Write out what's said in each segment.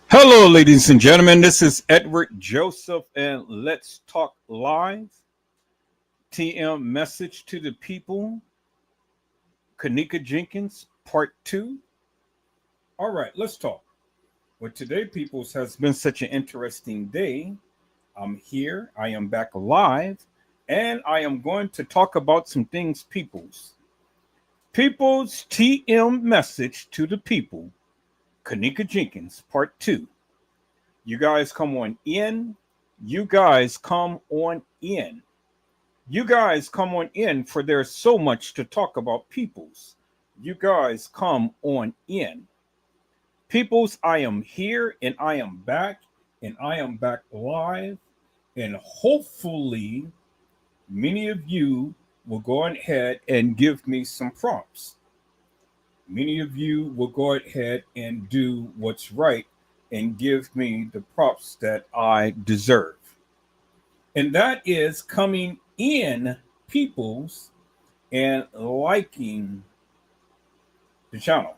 Hello, ladies and gentlemen. This is Edward Joseph, and let's talk live. TM message to the people. Kenneka Jenkins, part two. All right, let's talk. Well, today, peoples, has been such an interesting day. I'm here. I am back live, and I am going to talk about some things, peoples. People's TM message to the people. Kenneka Jenkins, part two. You guys come on in. You guys come on in. You guys come on in, for there's so much to talk about, peoples. You guys come on in. Peoples, I am here and I am back and I am back live. And hopefully, many of you will go ahead and give me some prompts. Many of you will go ahead and do what's right and give me the props that I deserve. And that is coming in, peoples, and liking the channel.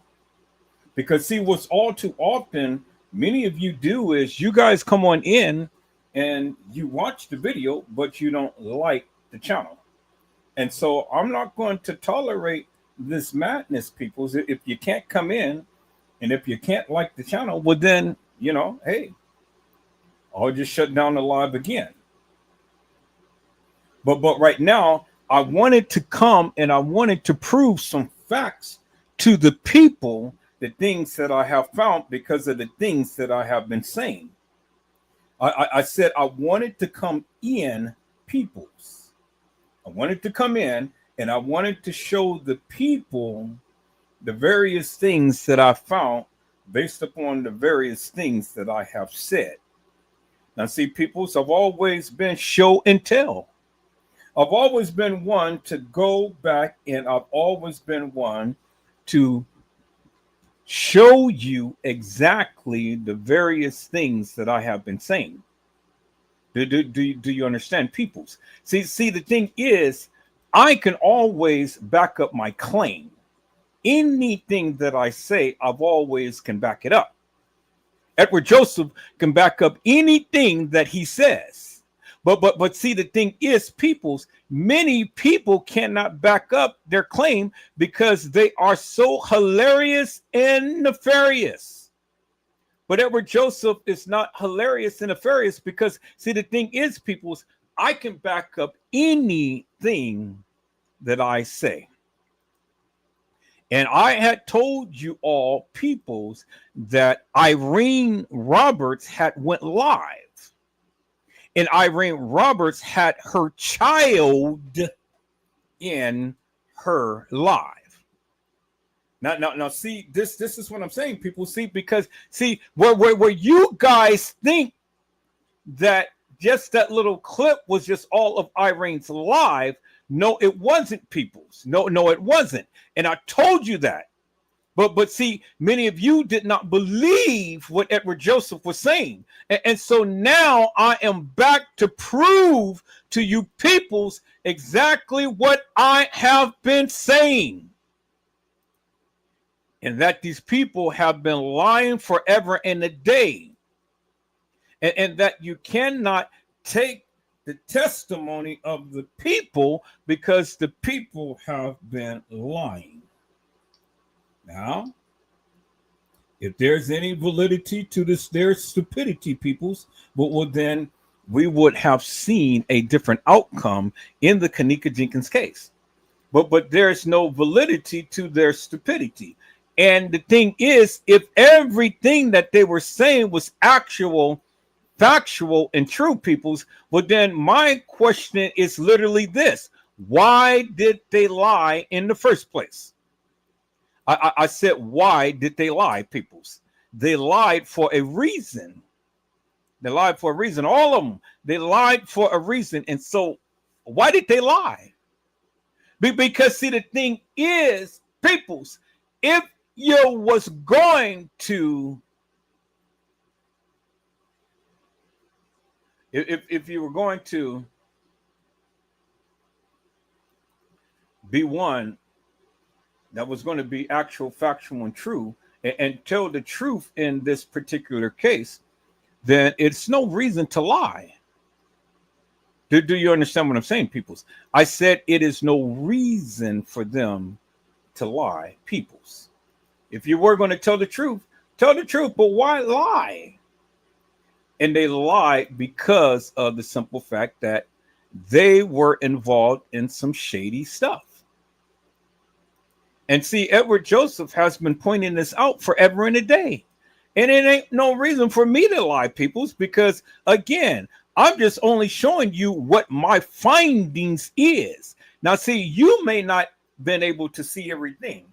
Because, see, what's all too often many of you do is you guys come on in and you watch the video, but you don't like the channel. And so I'm not going to tolerate this madness, peoples. If you can't come in and if you can't like the channel, well, then, hey, I'll just shut down the live again. But right now, I wanted to come and I wanted to prove some facts to the people, the things that I have found because of the things that I have been saying. I said I wanted to come in, peoples. I wanted to come in and I wanted to show the people the various things that I found based upon the various things that I have said. Now, see, peoples, I've always been show and tell. I've always been one to go back and I've always been one to show you exactly the various things that I have been saying. Do you understand, peoples? See, the thing is, I can always back up my claim. Anything that I say, I've always can back it up. Edward Joseph can back up anything that he says. But see, the thing is, peoples, many people cannot back up their claim because they are so hilarious and nefarious. But Edward Joseph is not hilarious and nefarious because, see, the thing is, peoples, I can back up anything that I say. And I had told you all, peoples, that Irene Roberts had went live. And Irene Roberts had her child in her live. Now, see, this is what I'm saying, people. See, because see, where you guys think that just that little clip was just all of Irene's live. No, it wasn't, peoples. No, it wasn't. And I told you that. But see, many of you did not believe what Edward Joseph was saying. And so now I am back to prove to you peoples exactly what I have been saying. And that these people have been lying forever and a day. And that you cannot take the testimony of the people because the people have been lying. Now, if there's any validity to this, their stupidity, peoples, well, then we would have seen a different outcome in the Kenneka Jenkins case. But there's no validity to their stupidity. And the thing is, if everything that they were saying was actual, factual, and true, peoples, well, then my question is literally this: why did they lie in the first place? I said, why did they lie, peoples? They lied for a reason. They lied for a reason. All of them, they lied for a reason. And so, why did they lie? Because, see, the thing is, peoples, if you was going to, if you were going to be one that was going to be actual, factual, and true, and tell the truth in this particular case, then it's no reason to lie. Do you understand what I'm saying, peoples? I said it is no reason for them to lie, peoples. If you were going to tell the truth, but why lie? And they lie because of the simple fact that they were involved in some shady stuff. And see, Edward Joseph has been pointing this out forever and a day. And it ain't no reason for me to lie, peoples, because again, I'm just only showing you what my findings is. Now, see, you may not been able to see everything.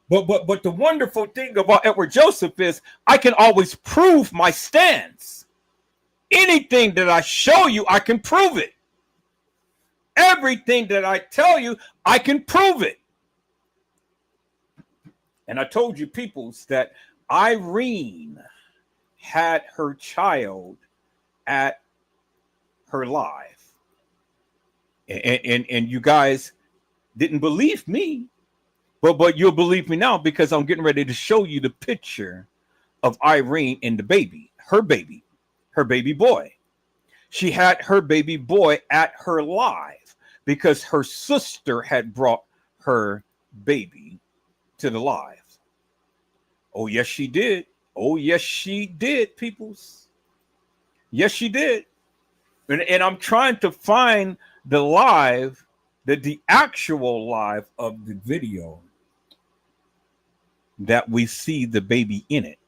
But the wonderful thing about Edward Joseph is I can always prove my stance. Anything that I show you, I can prove it. Everything that I tell you, I can prove it. And I told you, peoples, that Irene had her child at her live. And you guys didn't believe me. But you'll believe me now because I'm getting ready to show you the picture of Irene and the baby, her baby boy. She had her baby boy at her live because her sister had brought her baby to the live. Oh, yes, she did. Oh, yes, she did, peoples. Yes, she did. And I'm trying to find the live, the actual live of the video that we see the baby in it.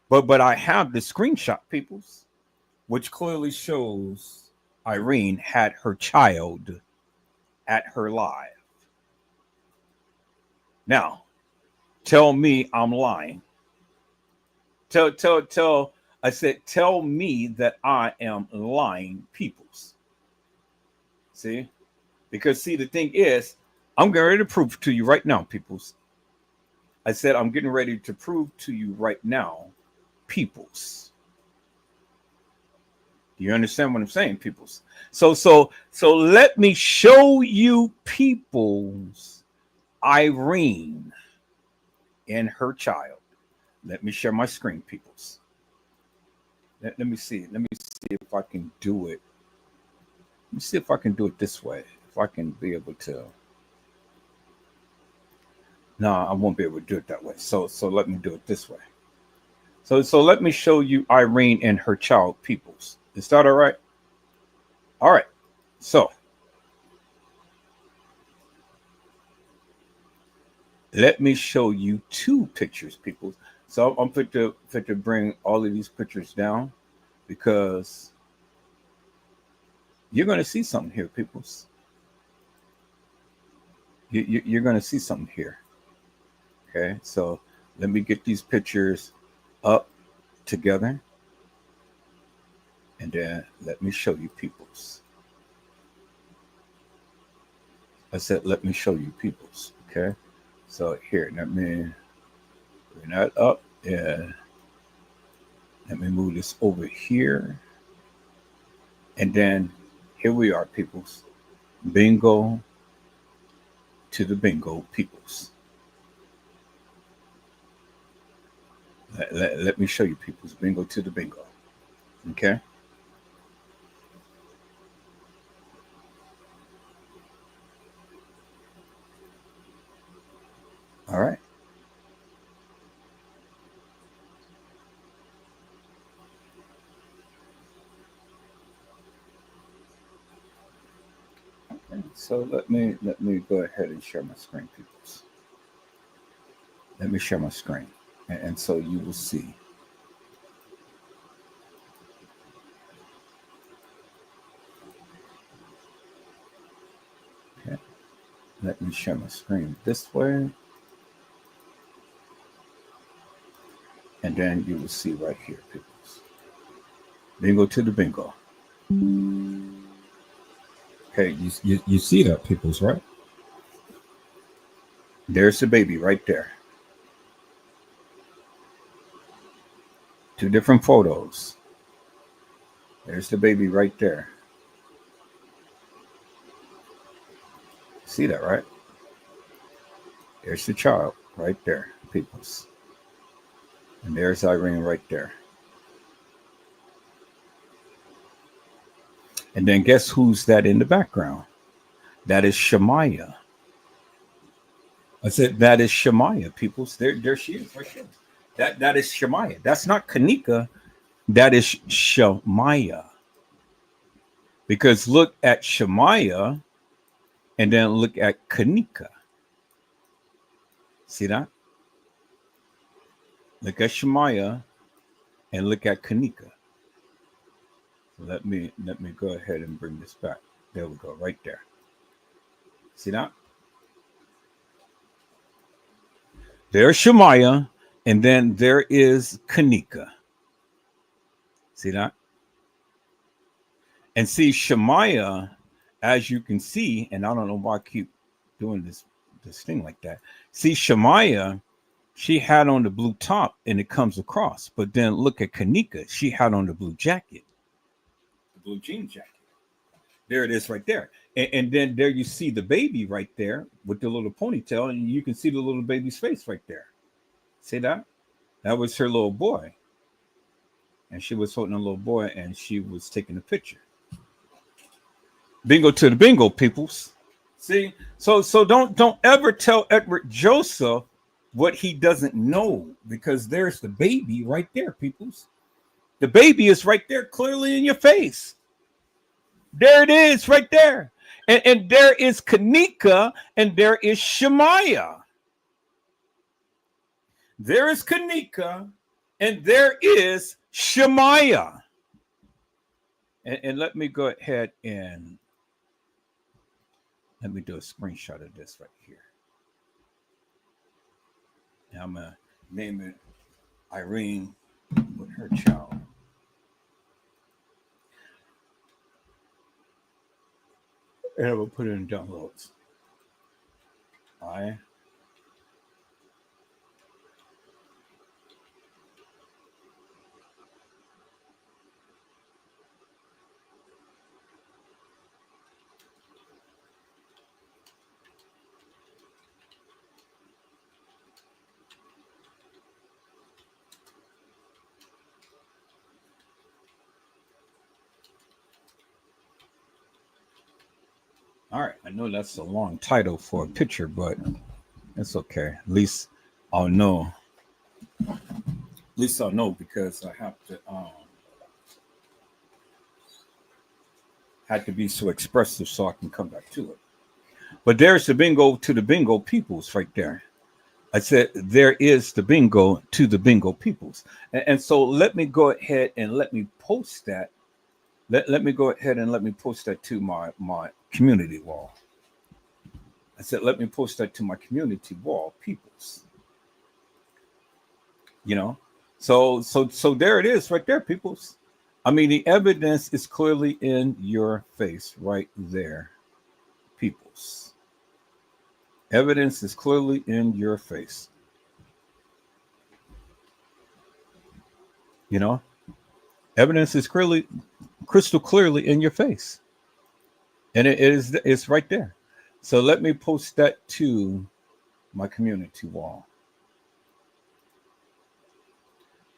But I have the screenshot, peoples, which clearly shows Irene had her child at her live. Now, tell me I'm lying. I said, tell me that I am lying, peoples. See? Because, see, the thing is, I'm getting ready to prove to you right now, peoples. I said, I'm getting ready to prove to you right now, peoples. Do you understand what I'm saying, peoples? So let me show you, peoples, Irene and her child. Let me share my screen, peoples. Let me see. Let me see if I can do it. Let me see if I can do it this way. If I can be able to. No, I won't be able to do it that way. So let me do it this way. So let me show you Irene and her child, peoples. Is that all right? All right. So let me show you two pictures, people. So I'm fit to bring all of these pictures down because you're going to see something here, peoples. You're going to see something here. Okay, so let me get these pictures up together. And then let me show you, peoples. I said, let me show you, peoples. Okay, so here, let me bring that up and let me move this over here. And then here we are, peoples. Bingo to the bingo, peoples. Let me show you, peoples. Bingo to the bingo. Okay. All right. Okay, so let me go ahead and share my screen, peoples. Let me share my screen, and so you will see. Okay. Let me share my screen this way. And then you will see right here, peoples. Bingo to the bingo. Okay, you see that, peoples, right? There's the baby right there. Two different photos. There's the baby right there. See that, right? There's the child right there, peoples. And there's Irene right there. And then guess who's that in the background? That is Shemaiah. I said that is Shemaiah, peoples. There she is right there. That is Shemaiah. That's not Kenneka. That is Shemaiah. Because look at Shemaiah and then look at Kenneka. See that? Look at Shemaiah and look at Kenneka. Let me go ahead and bring this back. There we go, right there. See that? There's Shemaiah, and then there is Kenneka. See that? And see Shemaiah, as you can see, and I don't know why I keep doing this thing like that. See Shemaiah, she had on the blue top and it comes across. But then look at Kenneka, she had on the blue jacket, the blue jean jacket. There it is right there. And then there you see the baby right there with the little ponytail, and you can see the little baby's face right there. See that? That was her little boy. And she was holding a little boy and she was taking a picture. Bingo to the bingo, peoples. See? So don't ever tell Edward Joseph what he doesn't know, because there's the baby right there, peoples. The baby is right there clearly in your face. There it is right there. And there is Kenneka and there is Shemaiah. There is Kenneka and there is Shemaiah. And let me go ahead and let me do a screenshot of this right here. Now I'm going to name it Irene with her child. And I will put it in downloads. All right, I know that's a long title for a picture, but it's okay. At least I'll know. At least I'll know, because I have to had to be so expressive so I can come back to it. But there's the bingo to the bingo peoples right there. I said there is the bingo to the bingo peoples. And so let me go ahead and let me post that. Let me go ahead and let me post that to my community wall. I said, let me post that to my community wall, peoples. You know, so there it is right there, peoples. I mean, the evidence is clearly in your face right there, peoples. Evidence is clearly in your face. You know, evidence is crystal clearly in your face. And it's right there. So let me post that to my community wall.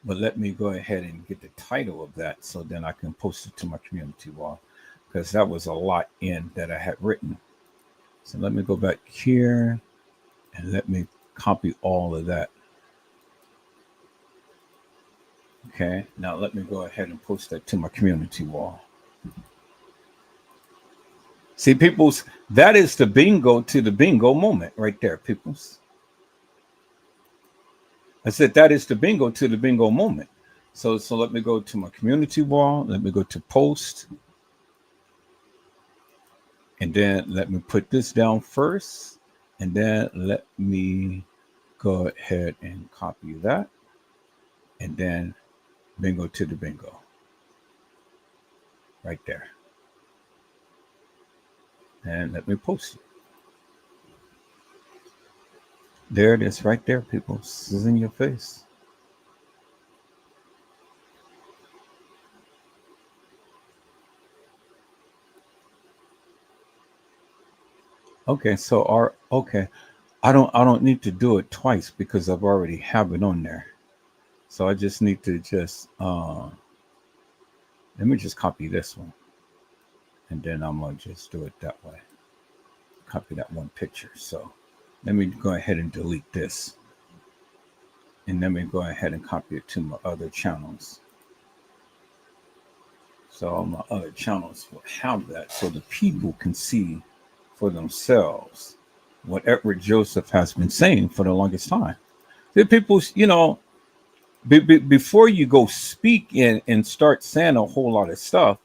But let me go ahead and get the title of that so then I can post it to my community wall, because that was a lot in that I had written. So let me go back here and let me copy all of that. Okay, now let me go ahead and post that to my community wall. See, peoples, that is the bingo to the bingo moment right there, peoples. I said that is the bingo to the bingo moment. So let me go to my community wall. Let me go to post. And then let me put this down first. And then let me go ahead and copy that. And then bingo to the bingo. Right there. And let me post it. There it is right there, people. This is in your face. Okay, so I don't need to do it twice because I've already have it on there. So I just need to just let me just copy this one, and then I'm gonna just do it that way. Copy that one picture. So let me go ahead and delete this, and let me go ahead and copy it to my other channels. So all my other channels will have that, so the people can see for themselves what Edward Joseph has been saying for the longest time. The people, before you go speak and start saying a whole lot of stuff,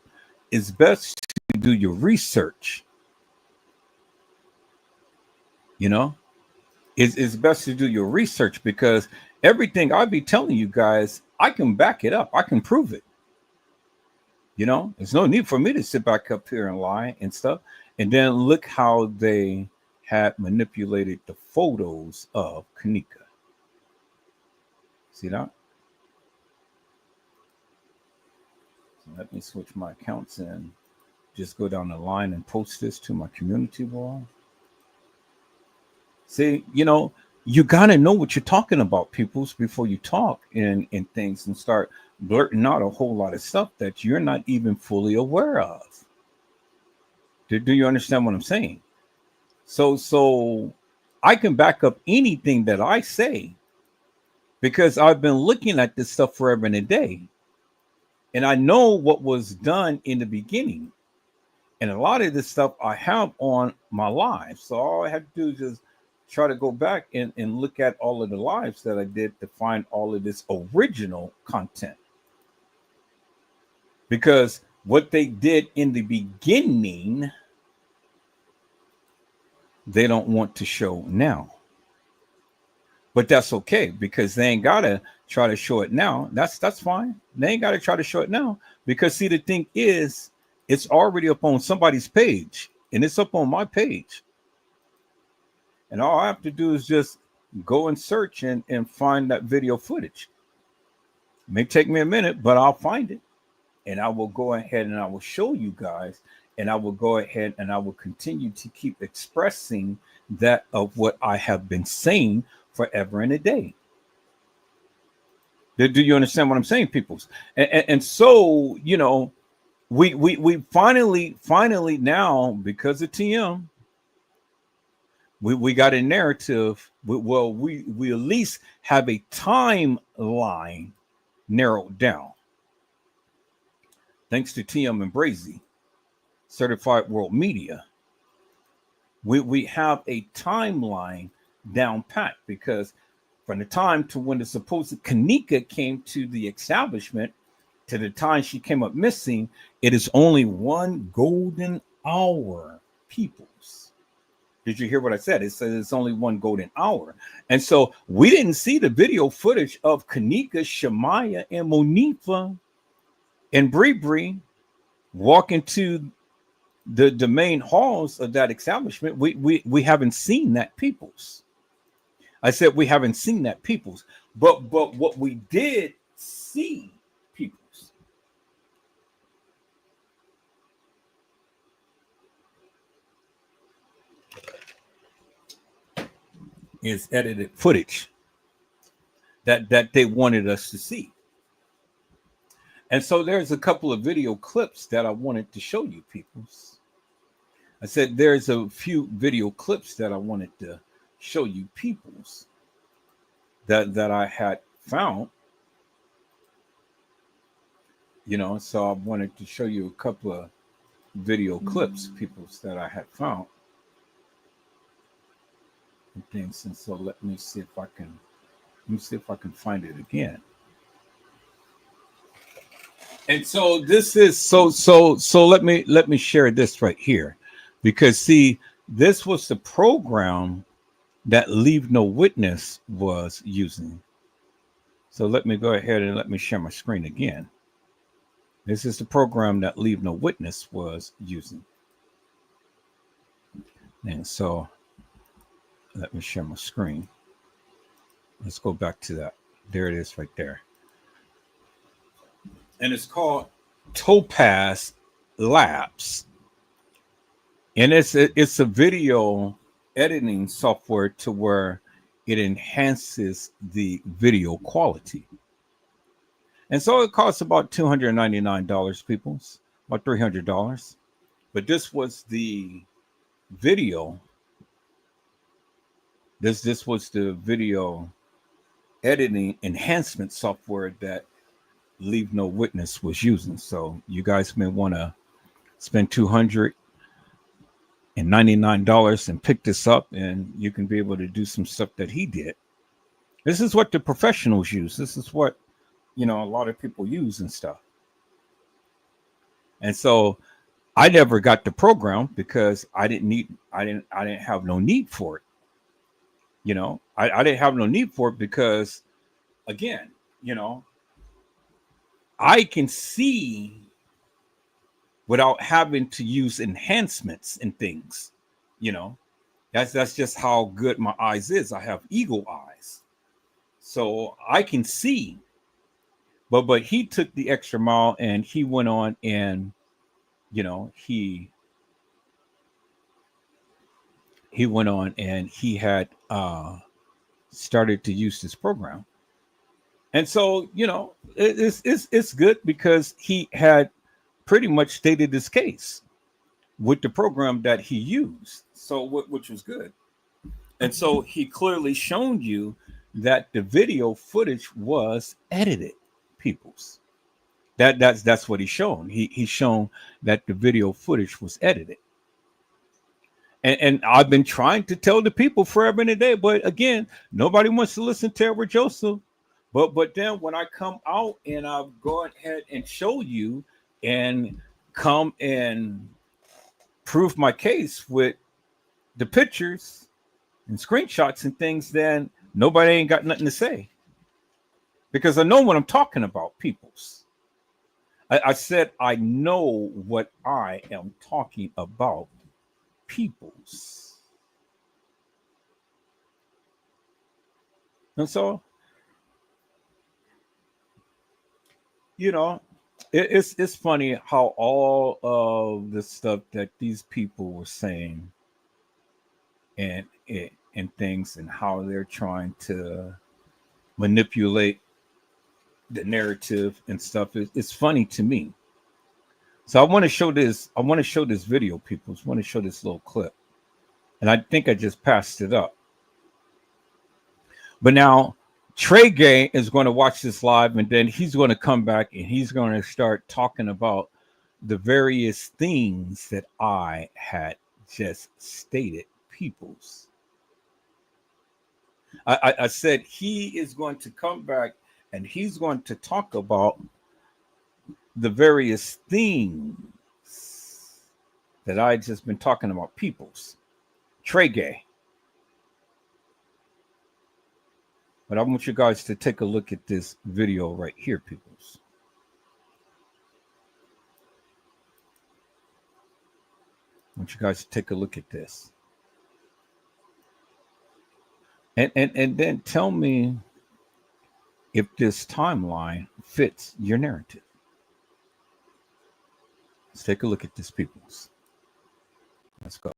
it's best to do your research. It's best to do your research, because everything I be telling you guys, I can back it up. I can prove it. There's no need for me to sit back up here and lie and stuff. And then look how they had manipulated the photos of Kenneka. See that? So let me switch my accounts and just go down the line and post this to my community wall. See, you got to know what you're talking about, peoples, before you talk in things and start blurting out a whole lot of stuff that you're not even fully aware of. Do you understand what I'm saying? So I can back up anything that I say, because I've been looking at this stuff forever and a day. And I know what was done in the beginning. And a lot of this stuff I have on my live. So all I have to do is just try to go back and look at all of the lives that I did to find all of this original content. Because what they did in the beginning, they don't want to show now. But that's okay, because they ain't gotta try to show it now. That's fine. They ain't gotta try to show it now, because see, the thing is, it's already up on somebody's page, and it's up on my page. And all I have to do is just go and search and find that video footage. It may take me a minute, but I'll find it. And I will go ahead and I will show you guys. And I will go ahead and I will continue to keep expressing that of what I have been saying forever and a day. Do you understand what I'm saying, peoples? And so, we finally now, because of TM, we got a narrative. We at least have a timeline narrowed down. Thanks to TM and Brazy, Certified World Media. We have a timeline down pat, because from the time to when the supposed Kenneka came to the establishment to the time she came up missing, it is only one golden hour, peoples. Did you hear what I said? It says it's only one golden hour. And so we didn't see the video footage of Kenneka, Shemaya, and Monifa and Bree walking to the main halls of that establishment. We haven't seen that, peoples. I said we haven't seen that, peoples. But what we did see, peoples, is edited footage that they wanted us to see. And so there's a couple of video clips that I wanted to show you, peoples. I said there's a few video clips that I wanted to show you, peoples, that I had found. So I wanted to show you a couple of video clips, peoples, that I had found. And things. And so let me see if I can find it again. And so this is so let me share this right here, because see, this was the program that Leave No Witness was using. So let me go ahead and let me share my screen again. This is the program that Leave No Witness was using. And so let me share my screen. Let's go back to that. There it is right there. And it's called Topaz Labs. And it's a video editing software to where it enhances the video quality. And so it costs about $299, peoples, about $300. But this was the video. This was the video editing enhancement software that Leave No Witness was using. So you guys may want to spend $299 and pick this up, and you can be able to do some stuff that he did. This is what the professionals use. This is what, a lot of people use and stuff. And so I never got the program because I didn't have no need for it. I didn't have no need for it because, again, I can see without having to use enhancements and things. That's just how good my eyes is. I have eagle eyes, so I can see. But he took the extra mile and he went on and he went on and he had started to use this program. And so, it's good because he had pretty much stated his case with the program that he used. So, which was good. And so he clearly shown you that the video footage was edited, peoples. That's what he's shown. He's shown that the video footage was edited. And I've been trying to tell the people forever and a day, but again, nobody wants to listen to Edward Joseph. But then when I come out and I'll go ahead and show you and come and prove my case with the pictures and screenshots and things, then nobody ain't got nothing to say. Because I know what I'm talking about, peoples. I said I know what I am talking about, peoples. And so, it's funny how all of the stuff that these people were saying and things and how they're trying to manipulate the narrative and stuff it's funny to me. So I want to show this video, people. I want to show this little clip. And I think I just passed it up. But now Trey Gay is going to watch this live, and then he's going to come back and he's going to start talking about the various things that I had just stated, peoples. I said he is going to come back and he's going to talk about the various things that I just been talking about, peoples. Trey Gay. But I want you guys to take a look at this video right here, peoples. I want you guys to take a look at this. And then tell me if this timeline fits your narrative. Let's take a look at this, peoples. Let's go.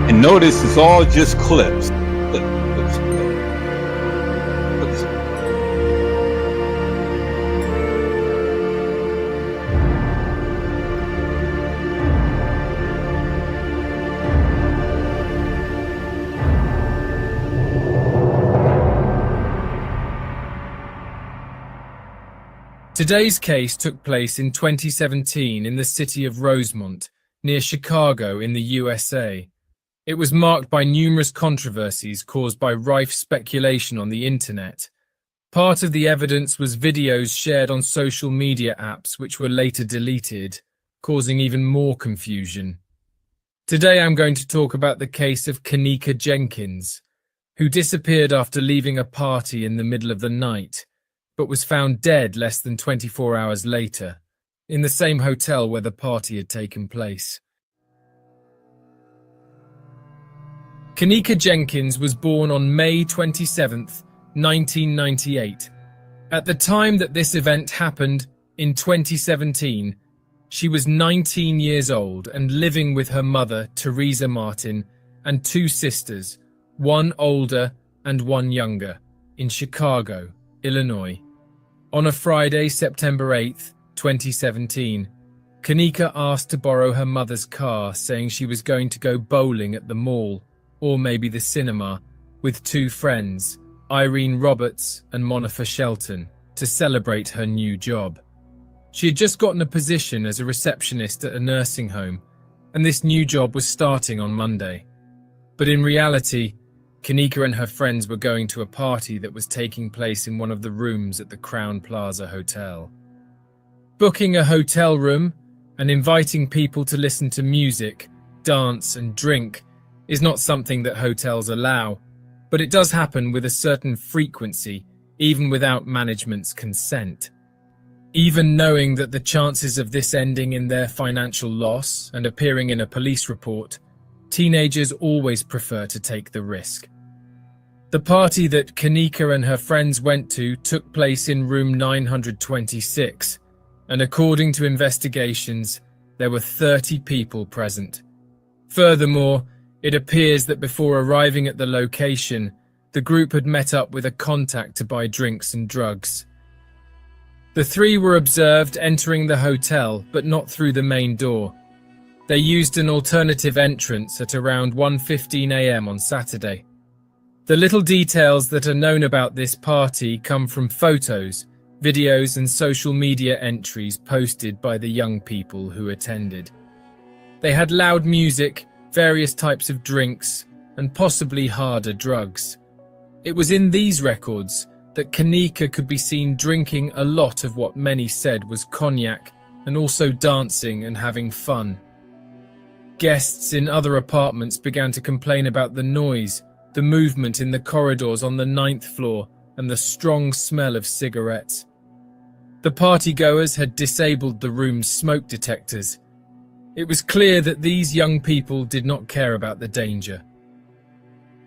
And notice it's all just clips. Today's case took place in 2017 in the city of Rosemont, near Chicago in the USA. It was marked by numerous controversies caused by rife speculation on the internet. Part of the evidence was videos shared on social media apps which were later deleted, causing even more confusion. Today I'm going to talk about the case of Kenneka Jenkins, who disappeared after leaving a party in the middle of the night, but was found dead less than 24 hours later, in the same hotel where the party had taken place. Kenneka Jenkins was born on May 27, 1998. At the time that this event happened, in 2017, She was 19 years old and living with her mother, Teresa Martin, and two sisters, one older and one younger, in Chicago, Illinois. On a Friday, September 8, 2017, Kenneka asked to borrow her mother's car, saying she was going to go bowling at the mall, or maybe the cinema, with two friends, Irene Roberts and Monica Shelton, to celebrate her new job. She had just gotten a position as a receptionist at a nursing home, and this new job was starting on Monday. But in reality, Kenneka and her friends were going to a party that was taking place in one of the rooms at the Crowne Plaza Hotel. Booking a hotel room and inviting people to listen to music, dance and drink is not something that hotels allow, but it does happen with a certain frequency, even without management's consent. Even knowing that the chances of this ending in their financial loss and appearing in a police report, teenagers always prefer to take the risk. The party that Kenneka and her friends went to took place in room 926, and according to investigations, there were 30 people present. Furthermore, it appears that before arriving at the location, the group had met up with a contact to buy drinks and drugs. The three were observed entering the hotel, but not through the main door. They used an alternative entrance at around 1:15 a.m. on Saturday. The little details that are known about this party come from photos, videos and social media entries posted by the young people who attended. They had loud music, various types of drinks, and possibly harder drugs. It was in these records that Kenneka could be seen drinking a lot of what many said was cognac and also dancing and having fun. Guests in other apartments began to complain about the noise, the movement in the corridors on the 9th floor, and the strong smell of cigarettes. The partygoers had disabled the room's smoke detectors. It was clear that these young people did not care about the danger.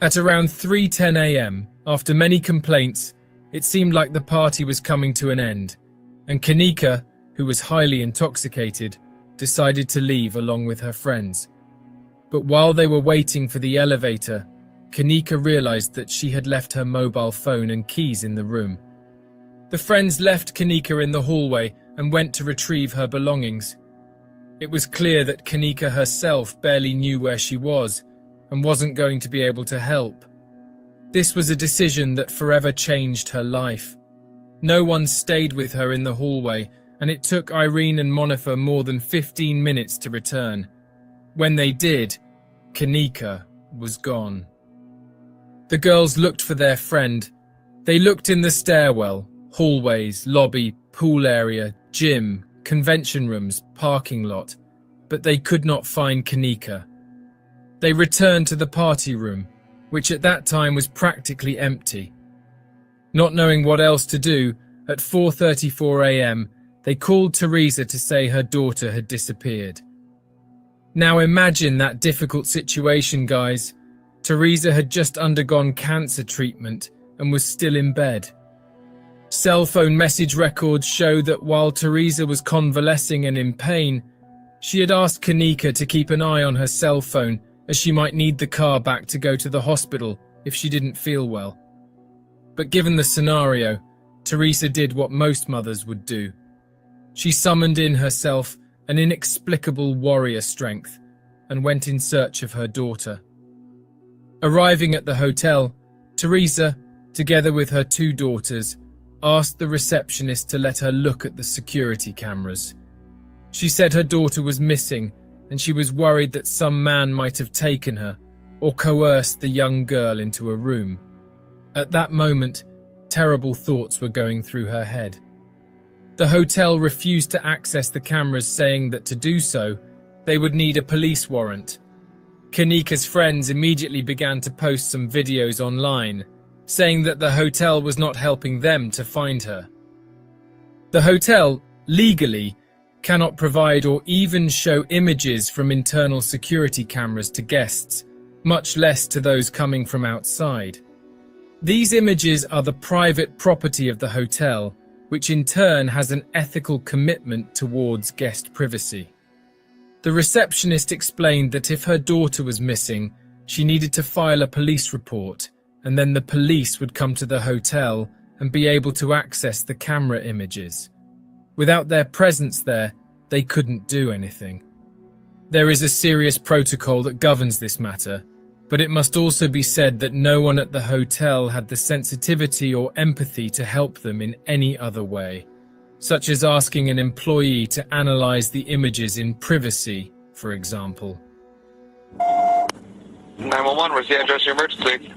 At around 3:10 a.m., after many complaints, it seemed like the party was coming to an end, and Kenneka, who was highly intoxicated, decided to leave along with her friends. But while they were waiting for the elevator, Kenneka realized that she had left her mobile phone and keys in the room. The friends left Kenneka in the hallway and went to retrieve her belongings. It was clear that Kenneka herself barely knew where she was and wasn't going to be able to help. This was a decision that forever changed her life. No one stayed with her in the hallway, and it took Irene and Monica more than 15 minutes to return. When they did, Kenneka was gone. The girls looked for their friend. They looked in the stairwell, hallways, lobby, pool area, gym, convention rooms, parking lot, but they could not find Kenneka. They returned to the party room, which at that time was practically empty. Not knowing what else to do, at 4:34 a.m., they called Teresa to say her daughter had disappeared. Now imagine that difficult situation, guys. Teresa had just undergone cancer treatment and was still in bed. Cell phone message records show that while Teresa was convalescing and in pain, she had asked Kenneka to keep an eye on her cell phone as she might need the car back to go to the hospital if she didn't feel well. But given the scenario, Teresa did what most mothers would do. She summoned in herself an inexplicable warrior strength and went in search of her daughter. Arriving at the hotel, Teresa, together with her two daughters, asked the receptionist to let her look at the security cameras. She said her daughter was missing and she was worried that some man might have taken her or coerced the young girl into a room. At that moment, terrible thoughts were going through her head. The hotel refused to access the cameras, saying that to do so, they would need a police warrant. Kenneka's friends immediately began to post some videos online, saying that the hotel was not helping them to find her. The hotel, legally, cannot provide or even show images from internal security cameras to guests, much less to those coming from outside. These images are the private property of the hotel, which in turn has an ethical commitment towards guest privacy. The receptionist explained that if her daughter was missing, she needed to file a police report, and then the police would come to the hotel and be able to access the camera images. Without their presence there, they couldn't do anything. There is a serious protocol that governs this matter, but it must also be said that no one at the hotel had the sensitivity or empathy to help them in any other way, such as asking an employee to analyze the images in privacy, for example. 911, where's the address of your emergency?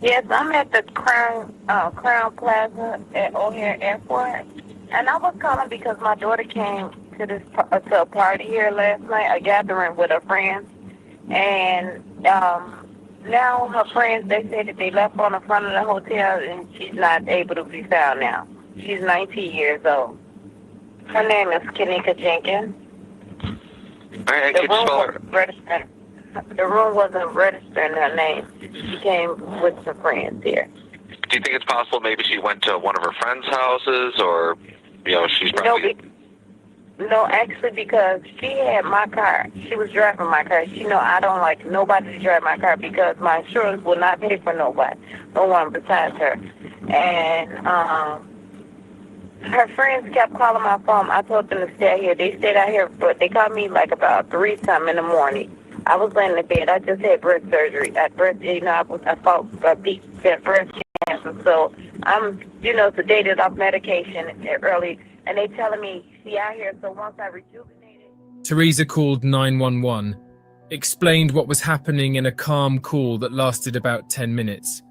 Yes, I'm at the Crown Plaza at O'Hare Airport, and I was calling because my daughter came to a party here last night, a gathering with her friends, and now her friends, they say that they left on the front of the hotel, and she's not able to be found now. She's 19 years old. Her name is Kenneka Jenkins. All right, can you spell her? The room wasn't registering her name. She came with some friends here. Do you think it's possible maybe she went to one of her friends' houses, or, she's probably... No, actually, because she had my car. She was driving my car. She know I don't like nobody to drive my car because my insurance will not pay for nobody, no one besides her. And her friends kept calling my phone. I told them to stay out here. They stayed out here, but they called me like about 3-something in the morning. I was laying in bed. I just had breast surgery. I fought breast cancer. So I'm, sedated off medication early. And they telling me, she out here, so once I rejuvenated... Teresa called 911, explained what was happening in a calm call that lasted about 10 minutes.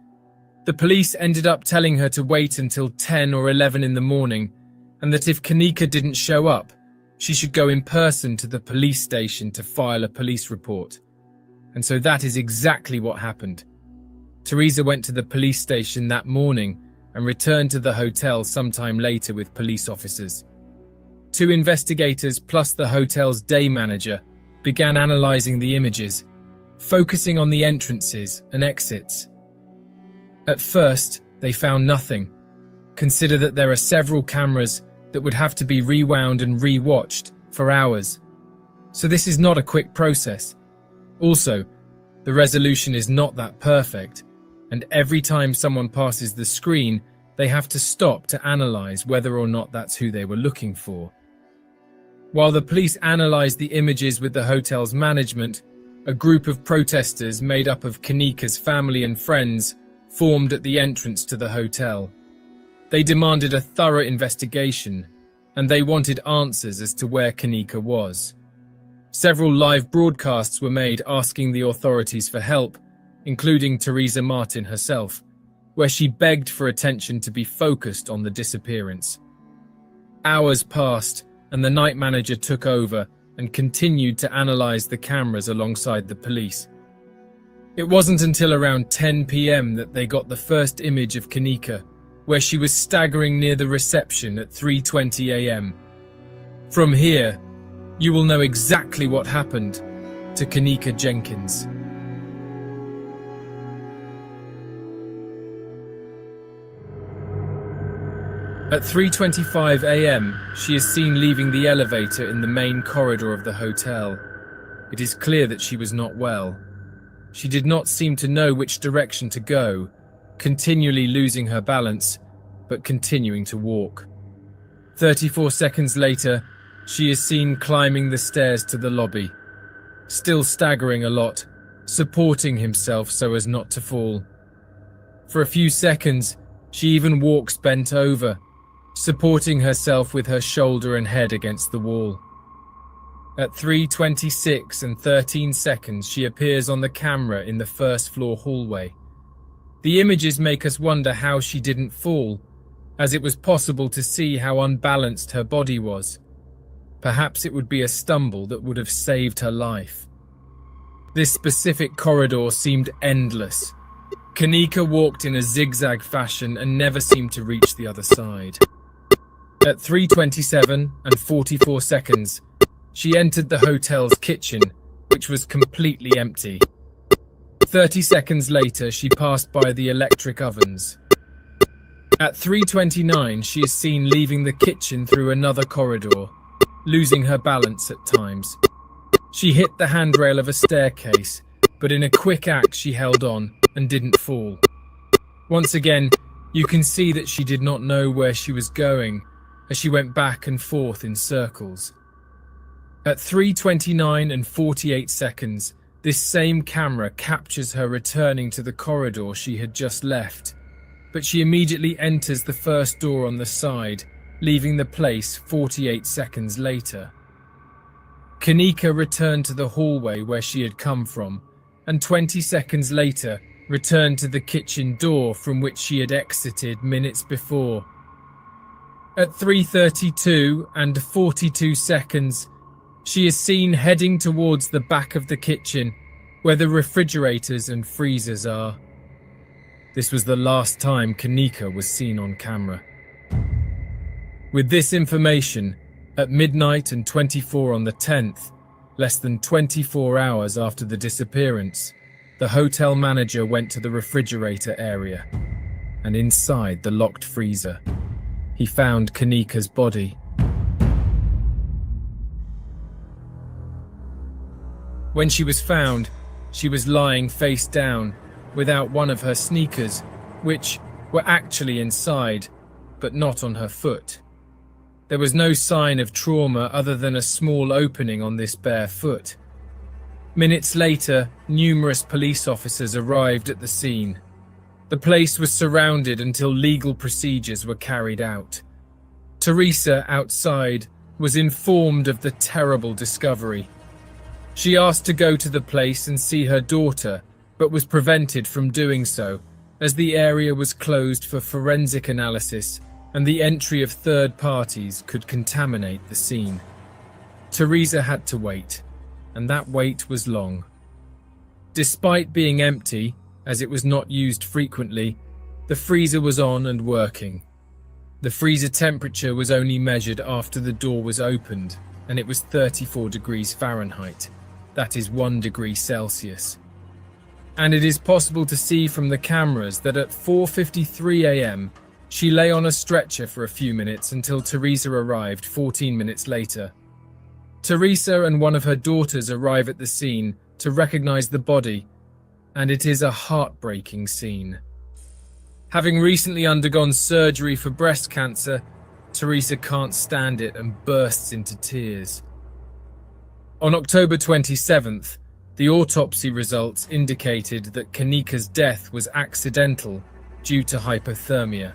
The police ended up telling her to wait until 10 or 11 in the morning, and that if Kenneka didn't show up, she should go in person to the police station to file a police report. And so that is exactly what happened. Teresa went to the police station that morning and returned to the hotel sometime later with police officers. 2 investigators plus the hotel's day manager began analyzing the images, focusing on the entrances and exits. At first, they found nothing. Consider that there are several cameras that would have to be rewound and re-watched for hours. So this is not a quick process. Also, the resolution is not that perfect, and every time someone passes the screen, they have to stop to analyze whether or not that's who they were looking for. While the police analyzed the images with the hotel's management, a group of protesters made up of Kenneka's family and friends formed at the entrance to the hotel. They demanded a thorough investigation, and they wanted answers as to where Kenneka was. Several live broadcasts were made asking the authorities for help, including Teresa Martin herself, where she begged for attention to be focused on the disappearance. Hours passed, and the night manager took over and continued to analyze the cameras alongside the police. It wasn't until around 10 p.m. that they got the first image of Kenneka, where she was staggering near the reception at 3:20 a.m. From here, you will know exactly what happened to Kenneka Jenkins. At 3:25 a.m., she is seen leaving the elevator in the main corridor of the hotel. It is clear that she was not well. She did not seem to know which direction to go, continually losing her balance, but continuing to walk. 34 seconds later, she is seen climbing the stairs to the lobby, still staggering a lot, supporting himself so as not to fall. For a few seconds, she even walks bent over, supporting herself with her shoulder and head against the wall. At 3:26 and 13 seconds, she appears on the camera in the first floor hallway. The images make us wonder how she didn't fall, as it was possible to see how unbalanced her body was. Perhaps it would be a stumble that would have saved her life. This specific corridor seemed endless. Kenneka walked in a zigzag fashion and never seemed to reach the other side. At 3:27 and 44 seconds, she entered the hotel's kitchen, which was completely empty. 30 seconds later, she passed by the electric ovens. At 3:29, she is seen leaving the kitchen through another corridor, losing her balance at times. She hit the handrail of a staircase, but in a quick act she held on and didn't fall. Once again, you can see that she did not know where she was going as she went back and forth in circles. At 3:29 and 48 seconds, this same camera captures her returning to the corridor she had just left, but she immediately enters the first door on the side, leaving the place 48 seconds later. Kenneka returned to the hallway where she had come from, and 20 seconds later returned to the kitchen door from which she had exited minutes before. At 3:32 and 42 seconds, she is seen heading towards the back of the kitchen where the refrigerators and freezers are. This was the last time Kenneka was seen on camera. With this information, at midnight and 24 on the 10th, less than 24 hours after the disappearance, the hotel manager went to the refrigerator area, and inside the locked freezer, he found Kenneka's body. When she was found, she was lying face down, without one of her sneakers, which were actually inside, but not on her foot. There was no sign of trauma other than a small opening on this bare foot. Minutes later, numerous police officers arrived at the scene. The place was surrounded until legal procedures were carried out. Teresa, outside, was informed of the terrible discovery. She asked to go to the place and see her daughter, but was prevented from doing so, as the area was closed for forensic analysis and the entry of third parties could contaminate the scene. Teresa had to wait, and that wait was long. Despite being empty, as it was not used frequently, the freezer was on and working. The freezer temperature was only measured after the door was opened, and it was 34 degrees Fahrenheit. That is 1 degree Celsius. And it is possible to see from the cameras that at 4:53 a.m., she lay on a stretcher for a few minutes until Teresa arrived 14 minutes later. Teresa and one of her daughters arrive at the scene to recognize the body, and it is a heartbreaking scene. Having recently undergone surgery for breast cancer, Teresa can't stand it and bursts into tears. On October 27th, the autopsy results indicated that Kenneka's death was accidental due to hypothermia.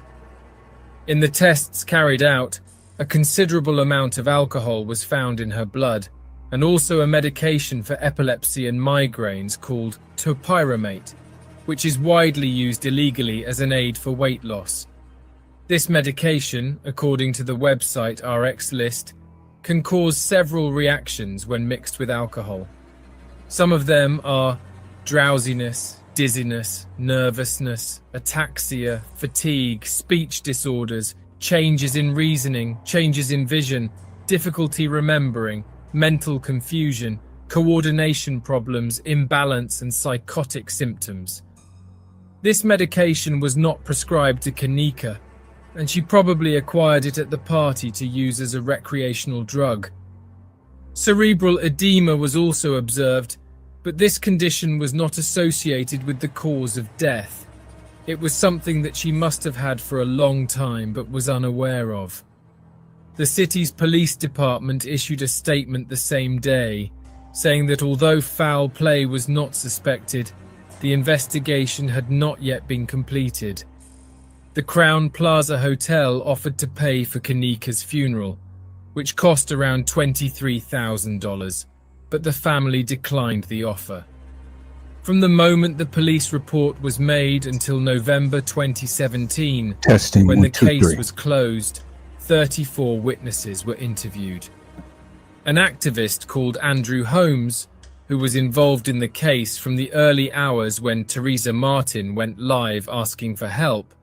In the tests carried out, a considerable amount of alcohol was found in her blood, and also a medication for epilepsy and migraines called topiramate, which is widely used illegally as an aid for weight loss. This medication, according to the website RX List, can cause several reactions when mixed with alcohol. Some of them are drowsiness, dizziness, nervousness, ataxia, fatigue, speech disorders, changes in reasoning, changes in vision, difficulty remembering, mental confusion, coordination problems, imbalance, and psychotic symptoms. This medication was not prescribed to Kenneka, and she probably acquired it at the party to use as a recreational drug. Cerebral edema was also observed, but this condition was not associated with the cause of death. It was something that she must have had for a long time but was unaware of. The city's police department issued a statement the same day, saying that although foul play was not suspected, the investigation had not yet been completed. The Crown Plaza Hotel offered to pay for Kenneka's funeral, which cost around $23,000, but the family declined the offer. From the moment the police report was made until November 2017, when the case was closed, 34 witnesses were interviewed. An activist called Andrew Holmes, who was involved in the case from the early hours when Teresa Martin went live asking for help,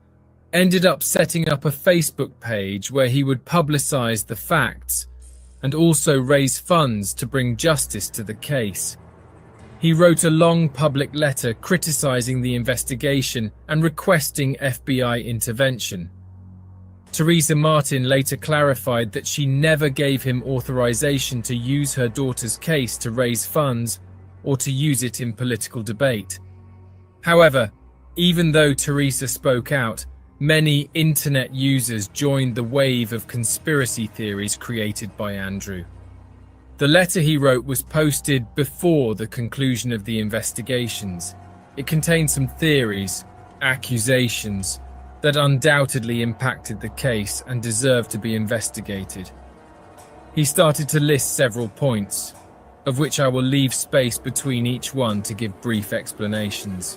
ended up setting up a Facebook page where he would publicize the facts and also raise funds to bring justice to the case. He wrote a long public letter criticizing the investigation and requesting FBI intervention. Teresa Martin later clarified that she never gave him authorization to use her daughter's case to raise funds or to use it in political debate. However, even though Teresa spoke out, many internet users joined the wave of conspiracy theories created by Andrew. The letter he wrote was posted before the conclusion of the investigations. It contained some theories, accusations, that undoubtedly impacted the case and deserved to be investigated. He started to list several points, of which I will leave space between each one to give brief explanations.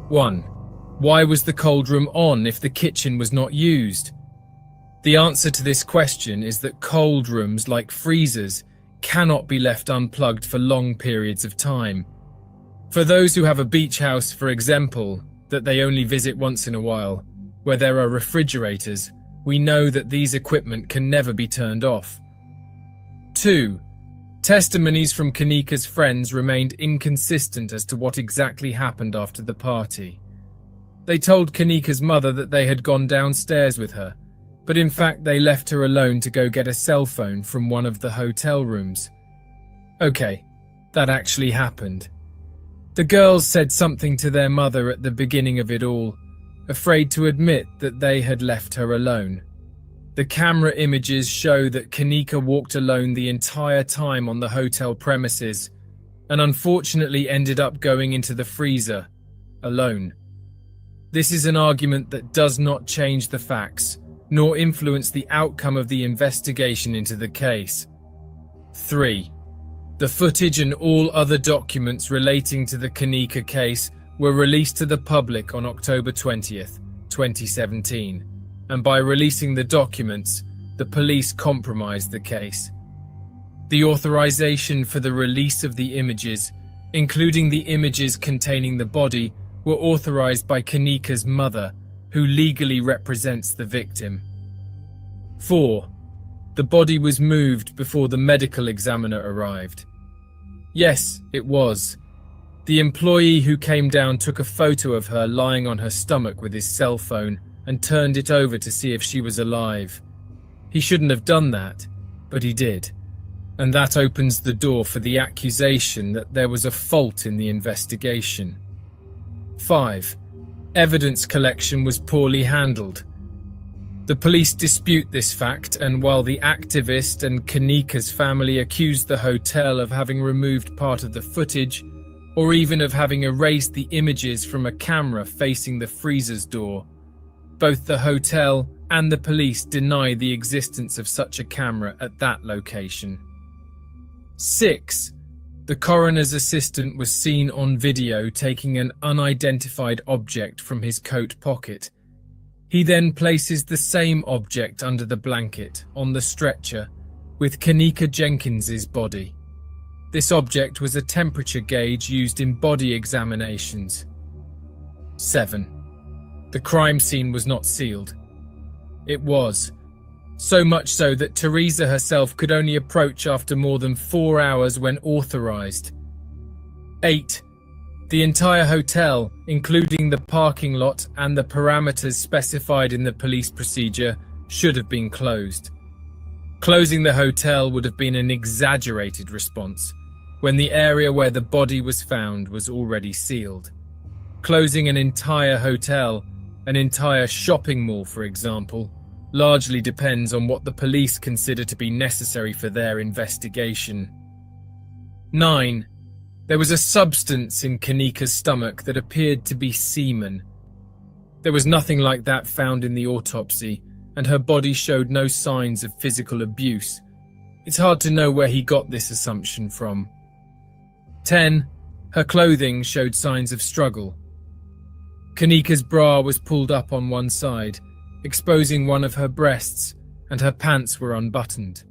1. Why was the cold room on if the kitchen was not used? The answer to this question is that cold rooms, like freezers, cannot be left unplugged for long periods of time. For those who have a beach house, for example, that they only visit once in a while, where there are refrigerators, we know that these equipment can never be turned off. 2. Testimonies from Kenneka's friends remained inconsistent as to what exactly happened after the party. They told Kenneka's mother that they had gone downstairs with her, but in fact they left her alone to go get a cell phone from one of the hotel rooms. Okay, that actually happened. The girls said something to their mother at the beginning of it all, afraid to admit that they had left her alone. The camera images show that Kenneka walked alone the entire time on the hotel premises and unfortunately ended up going into the freezer, alone. This is an argument that does not change the facts, nor influence the outcome of the investigation into the case. 3. The footage and all other documents relating to the Kenneka case were released to the public on October 20th, 2017, and by releasing the documents, the police compromised the case. The authorization for the release of the images, including the images containing the body, were authorized by Kenneka's mother, who legally represents the victim. 4. The body was moved before the medical examiner arrived. Yes, it was. The employee who came down took a photo of her lying on her stomach with his cell phone and turned it over to see if she was alive. He shouldn't have done that, but he did. And that opens the door for the accusation that there was a fault in the investigation. 5. Evidence collection was poorly handled. The police dispute this fact, and while the activist and Kenneka's family accused the hotel of having removed part of the footage, or even of having erased the images from a camera facing the freezer's door, both the hotel and the police deny the existence of such a camera at that location. 6. The coroner's assistant was seen on video taking an unidentified object from his coat pocket. He then places the same object under the blanket on the stretcher with Kenneka Jenkins's body. This object was a temperature gauge used in body examinations. 7. The crime scene was not sealed. It was. So much so that Teresa herself could only approach after more than 4 hours when authorized. 8. The entire hotel, including the parking lot and the parameters specified in the police procedure, should have been closed. Closing the hotel would have been an exaggerated response, when the area where the body was found was already sealed. Closing an entire hotel, an entire shopping mall, for example, largely depends on what the police consider to be necessary for their investigation. 9. There was a substance in Kenneka's stomach that appeared to be semen. There was nothing like that found in the autopsy, and her body showed no signs of physical abuse. It's hard to know where he got this assumption from. 10. Her clothing showed signs of struggle. Kenneka's bra was pulled up on one side, exposing one of her breasts, and her pants were unbuttoned.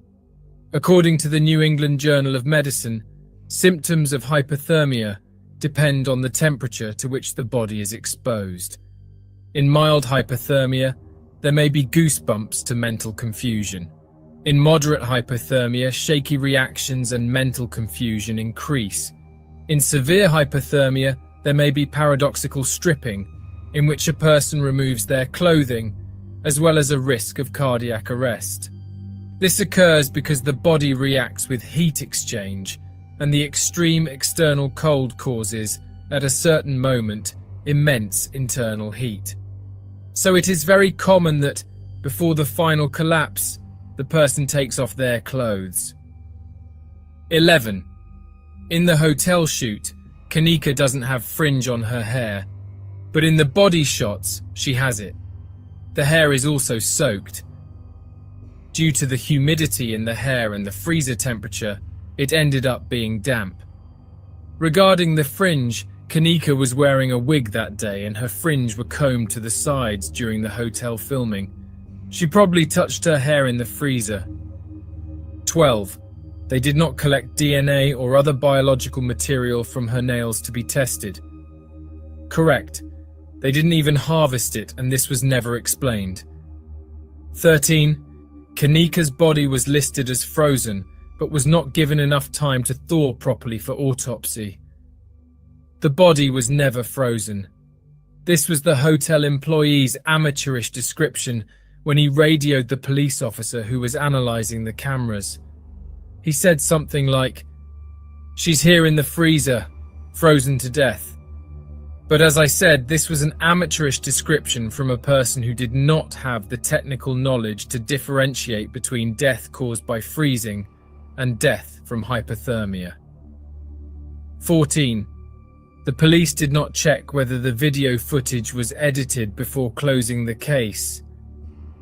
According to the New England Journal of Medicine, symptoms of hypothermia depend on the temperature to which the body is exposed. In mild hypothermia, there may be goosebumps to mental confusion. In moderate hypothermia, shaky reactions and mental confusion increase. In severe hypothermia, there may be paradoxical stripping, in which a person removes their clothing, as well as a risk of cardiac arrest. This occurs because the body reacts with heat exchange, and the extreme external cold causes, at a certain moment, immense internal heat. So it is very common that, before the final collapse, the person takes off their clothes. 11. In the hotel shoot, Kenneka doesn't have fringe on her hair, but in the body shots, she has it. The hair is also soaked. Due to the humidity in the hair and the freezer temperature, it ended up being damp. Regarding the fringe, Kenneka was wearing a wig that day and her fringe were combed to the sides during the hotel filming. She probably touched her hair in the freezer. 12. They did not collect DNA or other biological material from her nails to be tested. Correct. They didn't even harvest it, and this was never explained. 13. Kenneka's body was listed as frozen, but was not given enough time to thaw properly for autopsy. The body was never frozen. This was the hotel employee's amateurish description when he radioed the police officer who was analysing the cameras. He said something like, "She's here in the freezer, frozen to death." But as I said, this was an amateurish description from a person who did not have the technical knowledge to differentiate between death caused by freezing and death from hypothermia. 14. The police did not check whether the video footage was edited before closing the case.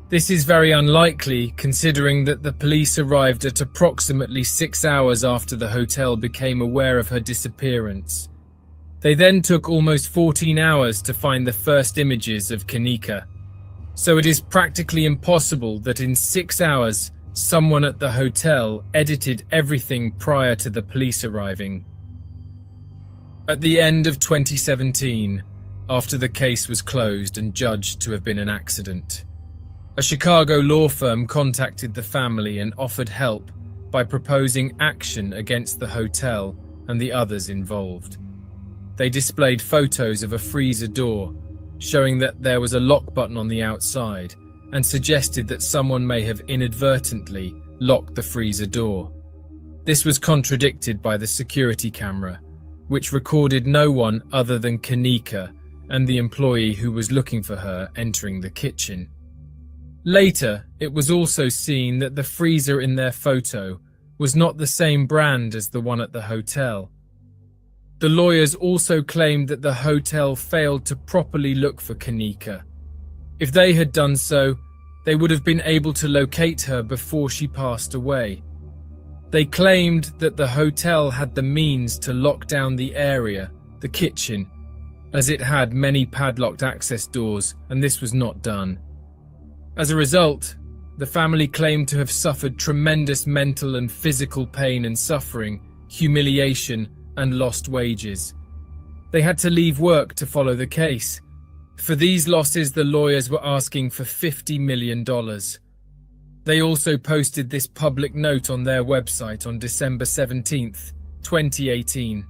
This is very unlikely, considering that the police arrived at approximately 6 hours after the hotel became aware of her disappearance. They then took almost 14 hours to find the first images of Kenneka. So it is practically impossible that in 6 hours, someone at the hotel edited everything prior to the police arriving. At the end of 2017, after the case was closed and judged to have been an accident, a Chicago law firm contacted the family and offered help by proposing action against the hotel and the others involved. They displayed photos of a freezer door, showing that there was a lock button on the outside, and suggested that someone may have inadvertently locked the freezer door. This was contradicted by the security camera, which recorded no one other than Kenneka and the employee who was looking for her entering the kitchen. Later, it was also seen that the freezer in their photo was not the same brand as the one at the hotel. The lawyers also claimed that the hotel failed to properly look for Kenneka. If they had done so, they would have been able to locate her before she passed away. They claimed that the hotel had the means to lock down the area, the kitchen, as it had many padlocked access doors, and this was not done. As a result, the family claimed to have suffered tremendous mental and physical pain and suffering, humiliation, and lost wages. They had to leave work to follow the case. For these losses, the lawyers were asking for $50 million. They also posted this public note on their website on December 17th, 2018.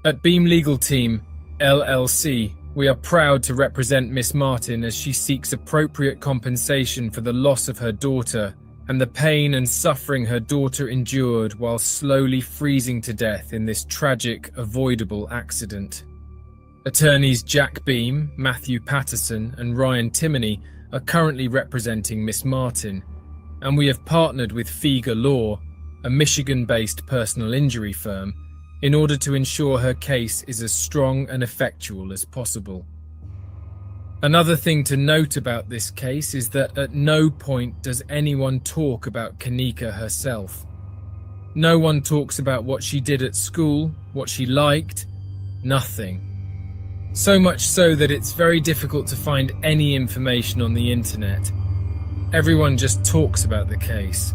At Beam Legal Team, LLC, we are proud to represent Miss Martin as she seeks appropriate compensation for the loss of her daughter and the pain and suffering her daughter endured while slowly freezing to death in this tragic, avoidable accident. Attorneys Jack Beam, Matthew Patterson, and Ryan Timoney are currently representing Miss Martin, and we have partnered with Fieger Law, a Michigan-based personal injury firm, in order to ensure her case is as strong and effectual as possible. Another thing to note about this case is that at no point does anyone talk about Kenneka herself. No one talks about what she did at school, what she liked, nothing. So much so that it's very difficult to find any information on the internet. Everyone just talks about the case.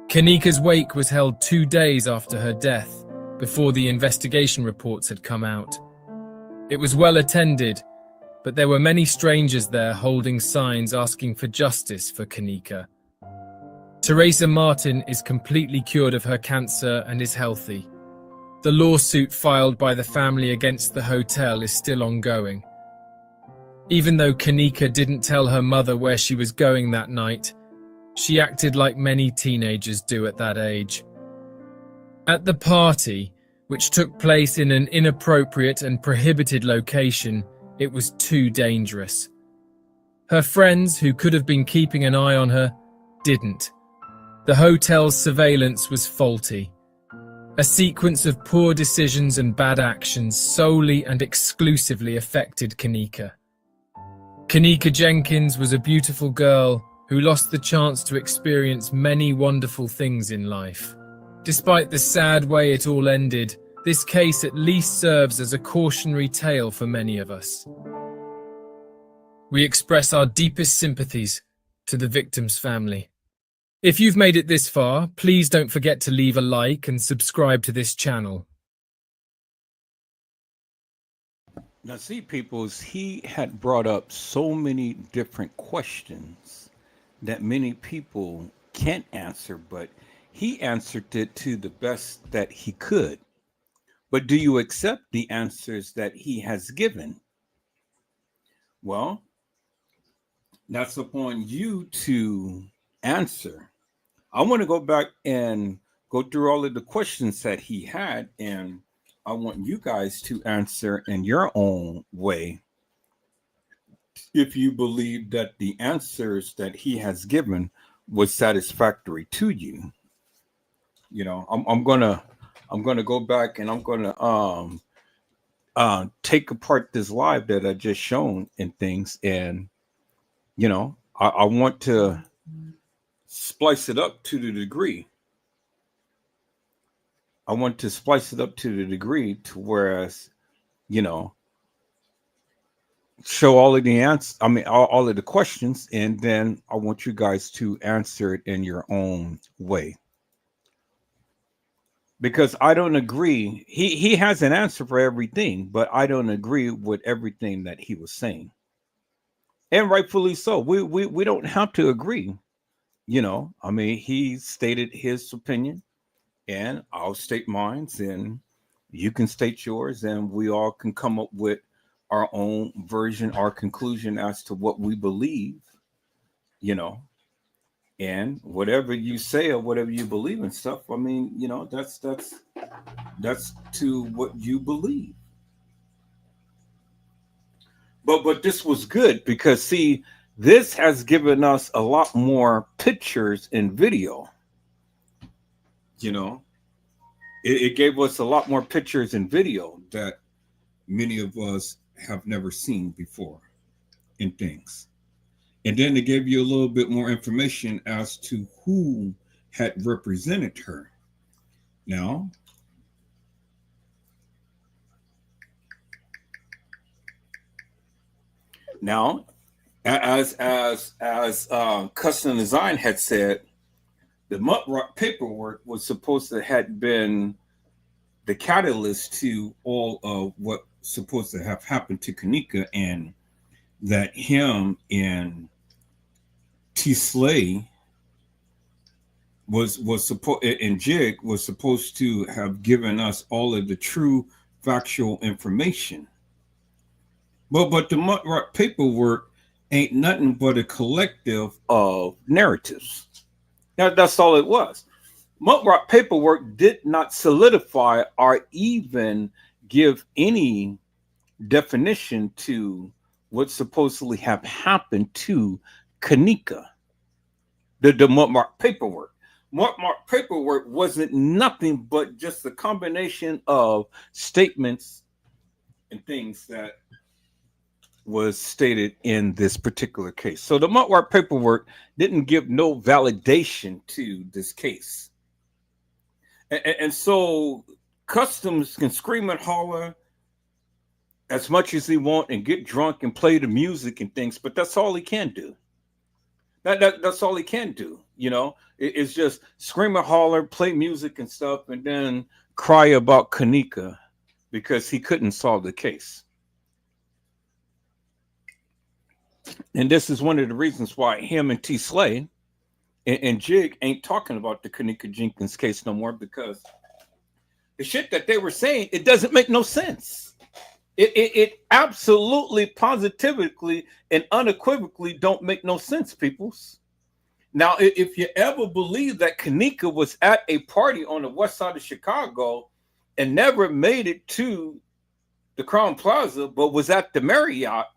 Kenneka's wake was held 2 days after her death, before the investigation reports had come out. It was well attended, but there were many strangers there holding signs asking for justice for Kenneka. Teresa Martin is completely cured of her cancer and is healthy. The lawsuit filed by the family against the hotel is still ongoing. Even though Kenneka didn't tell her mother where she was going that night, she acted like many teenagers do at that age. At the party, which took place in an inappropriate and prohibited location, it was too dangerous. Her friends, who could have been keeping an eye on her, didn't. The hotel's surveillance was faulty. A sequence of poor decisions and bad actions solely and exclusively affected Kenneka. Kenneka Jenkins was a beautiful girl who lost the chance to experience many wonderful things in life. Despite the sad way it all ended, this case at least serves as a cautionary tale for many of us. We express our deepest sympathies to the victim's family. If you've made it this far, please don't forget to leave a like and subscribe to this channel. Now, see, peoples, he had brought up so many different questions that many people can't answer, but he answered it to the best that he could. But do you accept the answers that he has given? Well, that's upon you to answer. I want to go back and go through all of the questions that he had, and I want you guys to answer in your own way if you believe that the answers that he has given was satisfactory to you. You know, I'm gonna go back and I'm gonna take apart this live that I just shown and things, and you know, I want to splice it up to the degree. I want to splice it up to the degree to whereas, you know, show all of the answers. I mean, all of the questions, and then I want you guys to answer it in your own way. Because I don't agree. He has an answer for everything, but I don't agree with everything that he was saying. And rightfully so. We don't have to agree. You know, I mean, he stated his opinion, and I'll state mine, and you can state yours, and we all can come up with our own version, our conclusion as to what we believe, you know. And whatever you say or whatever you believe in stuff, I mean, you know, that's to what you believe. But this was good because see, this has given us a lot more pictures and video. You know, it gave us a lot more pictures and video that many of us have never seen before in things. And then they gave you a little bit more information as to who had represented her. Now, as Custom Design had said, the Mutt-Rock paperwork was supposed to have been the catalyst to all of what supposed to have happened to Kenneka, and that him and T. Slay was supposed, and Jig was supposed to have given us all of the true factual information. But the Mutt-Rock paperwork ain't nothing but a collective of narratives. That's all it was. Mutt-Rock paperwork did not solidify or even give any definition to what supposedly have happened to Kenneka. The Mutt-Rock paperwork. Mutt-Rock paperwork wasn't nothing but just a combination of statements and things that was stated in this particular case. So the Mutt-Rock paperwork didn't give no validation to this case. And so Customs can scream and holler as much as he want and get drunk and play the music and things, but that's all he can do. That's all he can do. You know, it's just scream and holler, play music and stuff, and then cry about Kenneka because he couldn't solve the case. And this is one of the reasons why him and T. Slay And Jig ain't talking about the Kenneka Jenkins case no more because the shit that they were saying, it doesn't make no sense. It absolutely, positively, and unequivocally don't make no sense, peoples. Now, if you ever believe that Kenneka was at a party on the west side of Chicago and never made it to the Crown Plaza, but was at the Marriott,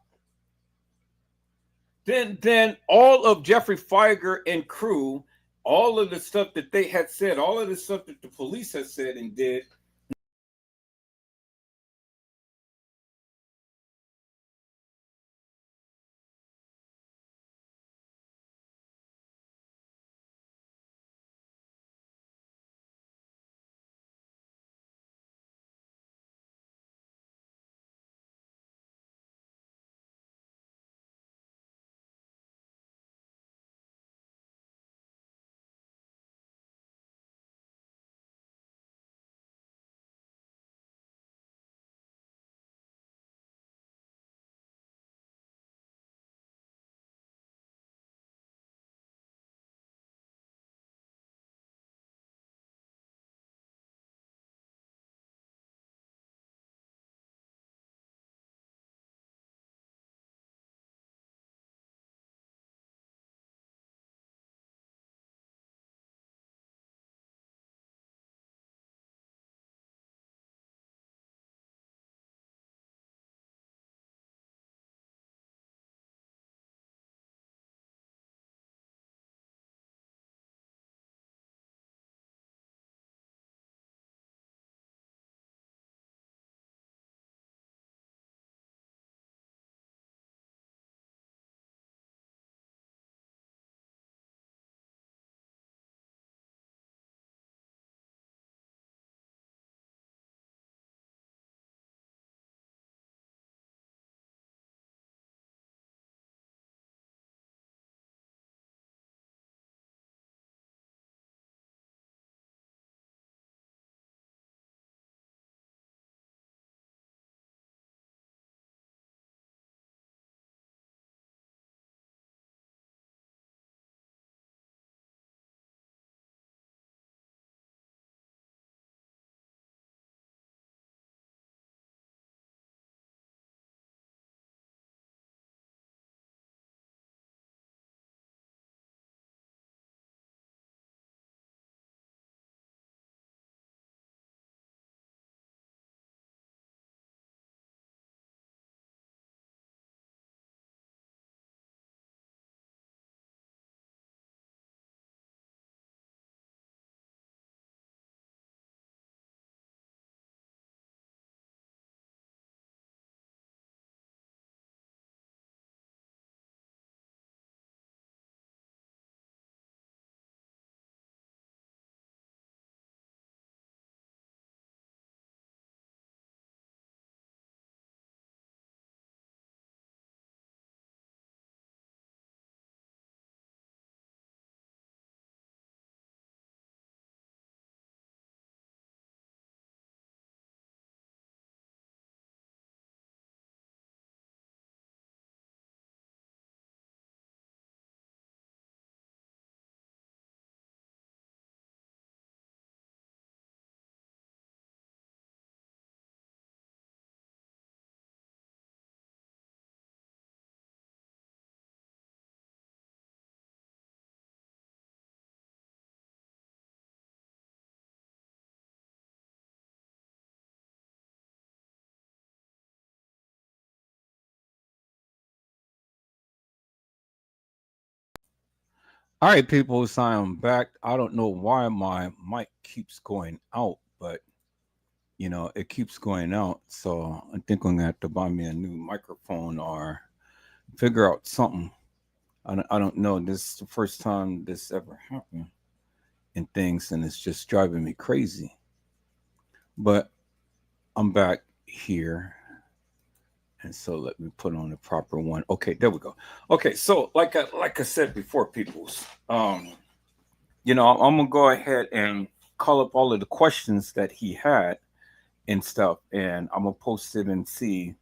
then all of Jeffrey Feiger and crew, all of the stuff that they had said, all of the stuff that the police had said and did, all right, people, so I'm back. I don't know why my mic keeps going out, but it keeps going out. So I think I'm gonna have to buy me a new microphone or figure out something. I don't know. This is the first time this ever happened in things, and it's just driving me crazy. But I'm back here. And so let me put on the proper one. Okay, there we go. Okay, so like I said before, peoples, I'm gonna go ahead and call up all of the questions that he had and stuff, and I'm gonna post it and see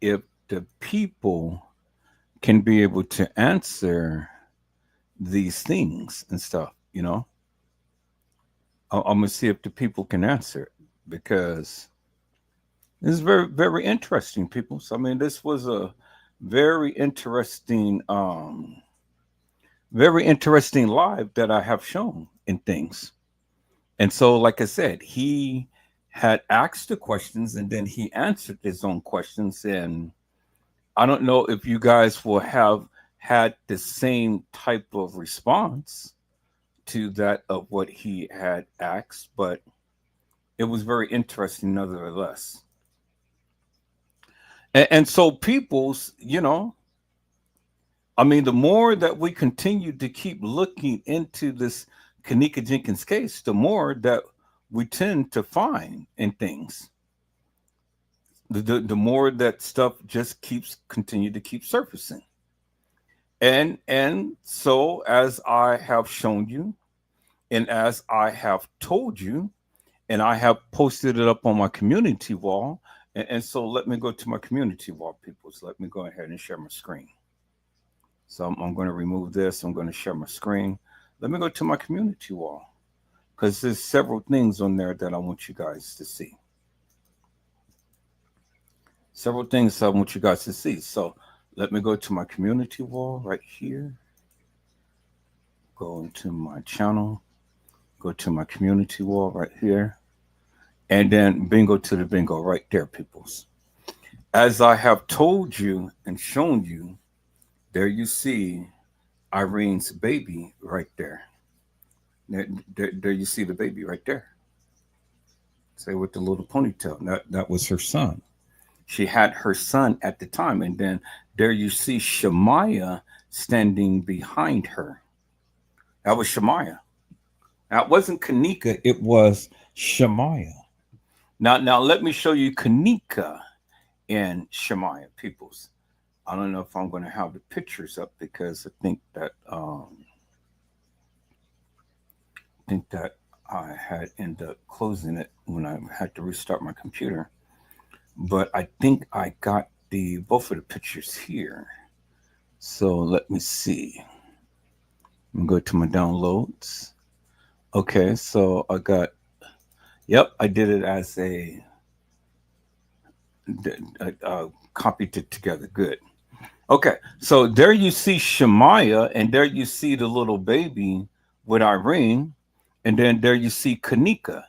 if the people can be able to answer these things and stuff, you know. I'm gonna see if the people can answer it, because this is very, very interesting, people. So I mean, this was a very interesting, very interesting live that I have shown in things. And so, like I said, he had asked the questions and then he answered his own questions. And I don't know if you guys will have had the same type of response to that of what he had asked, but it was very interesting nevertheless. And so, people's, you know, I mean, the more that we continue to keep looking into this Kenneka Jenkins case, the more that we tend to find in things. The more that stuff just keeps continue to keep surfacing. And so, as I have shown you, and as I have told you, and I have posted it up on my community wall. And so let me go to my community wall, people. So let me go ahead and share my screen. So I'm going to remove this. I'm going to share my screen. Let me go to my community wall, because there's several things on there that I want you guys to see. Several things I want you guys to see. So let me go to my community wall right here. Go into my channel. Go to my community wall right here. And then bingo to the bingo right there, peoples. As I have told you and shown you, there you see Irene's baby right there. There you see the baby right there. Say, with the little ponytail. That was her son. She had her son at the time. And then there you see Shemaiah standing behind her. That was Shemaiah. That wasn't Kenneka, it was Shemaiah. Now let me show you Kenneka and Shemaiah, peoples. I don't know if I'm going to have the pictures up, because I think that I had ended up closing it when I had to restart my computer. But I think I got both of the pictures here. So let me see. I'm going to go to my downloads. Okay, so I got. Yep, I did it as I copied it together. Good. Okay, so there you see Shemaiah, and there you see the little baby with Irene, and then there you see Kenneka.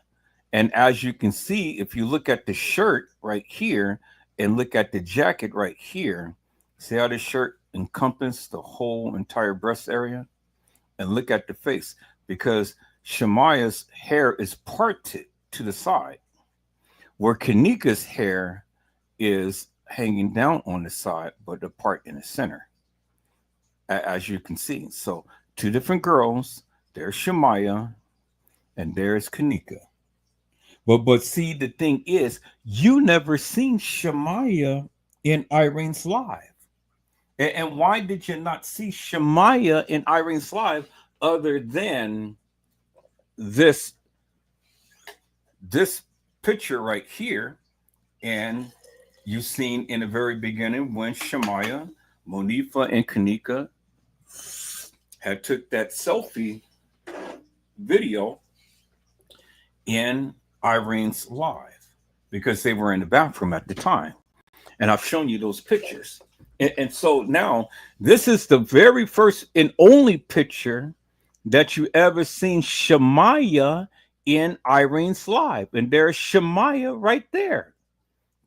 And as you can see, if you look at the shirt right here and look at the jacket right here, see how the shirt encompassed the whole entire breast area? And look at the face, because Shemaiah's hair is parted to the side, where Kenneka's hair is hanging down on the side, but the part in the center, as you can see. So two different girls. There's Shemaiah, and there's Kenneka. But see, the thing is, you never seen Shemaiah in Irene's live. And why did you not see Shemaiah in Irene's live, other than this picture right here? And you've seen in the very beginning when Shemaiah, Monifa, and Kenneka had took that selfie video in Irene's live, because they were in the bathroom at the time. And I've shown you those pictures. And so now this is the very first and only picture that you ever seen Shemaiah in Irene's live. And there's Shemaiah right there.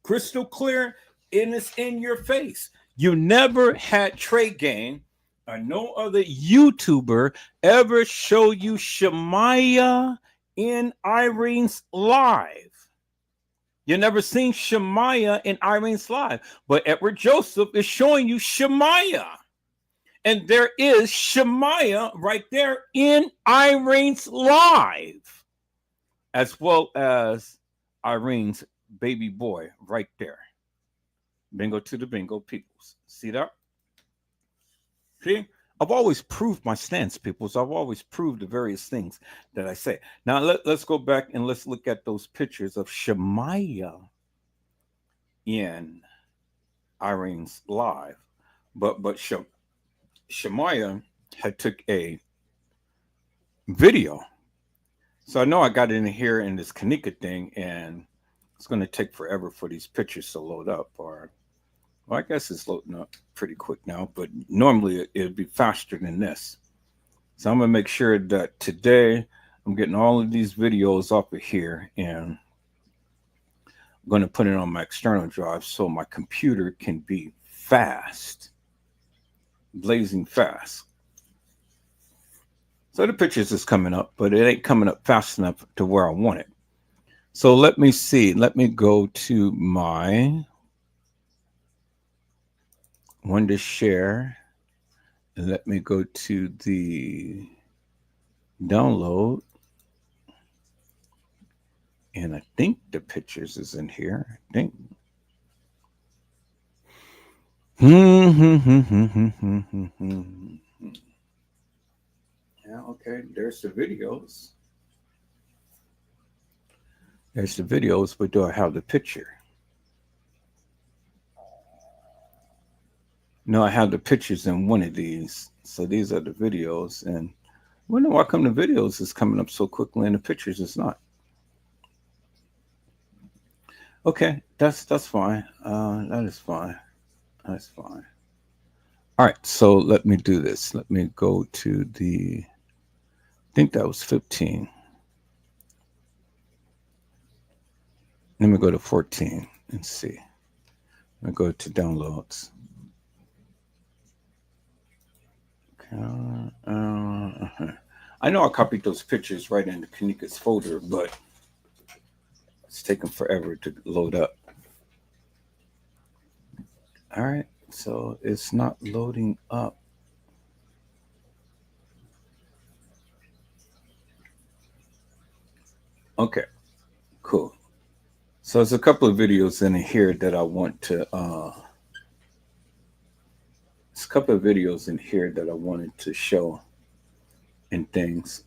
Crystal clear, and it's in your face. You never had Trey Gang or no other YouTuber ever show you Shemaiah in Irene's live. You never seen Shemaiah in Irene's live, but Edward Joseph is showing you Shemaiah. And there is Shemaiah right there in Irene's live, as well as Irene's baby boy right there. Bingo to the bingo, peoples. See that? See? I've always proved my stance, peoples. I've always proved the various things that I say. Now let's go back and let's look at those pictures of Shemaiah in Irene's live. But Shemaiah had took a video. So I know I got in here in this Kenneka thing, and it's going to take forever for these pictures to load up. Or, well, I guess it's loading up pretty quick now, but normally it'd be faster than this. So I'm going to make sure that today I'm getting all of these videos off of here, and I'm going to put it on my external drive so my computer can be fast, blazing fast. So the pictures is coming up, but it ain't coming up fast enough to where I want it. So let me see. Let me go to my one to share. And let me go to the download. And I think the pictures is in here. I think. Yeah, okay. There's the videos. There's the videos, but do I have the picture? No, I have the pictures in one of these. So these are the videos. And I wonder why come the videos is coming up so quickly and the pictures is not. Okay, that's fine. That is fine. That's fine. All right, so let me do this. Let me go to the, I think that was 15. Let me go to 14 and see. Let me go to downloads. I know I copied those pictures right into Kenneka's folder, but it's taking forever to load up. All right, so it's not loading up. Okay, cool. So there's a couple of videos in here that I want to, there's a couple of videos in here that I wanted to show and things.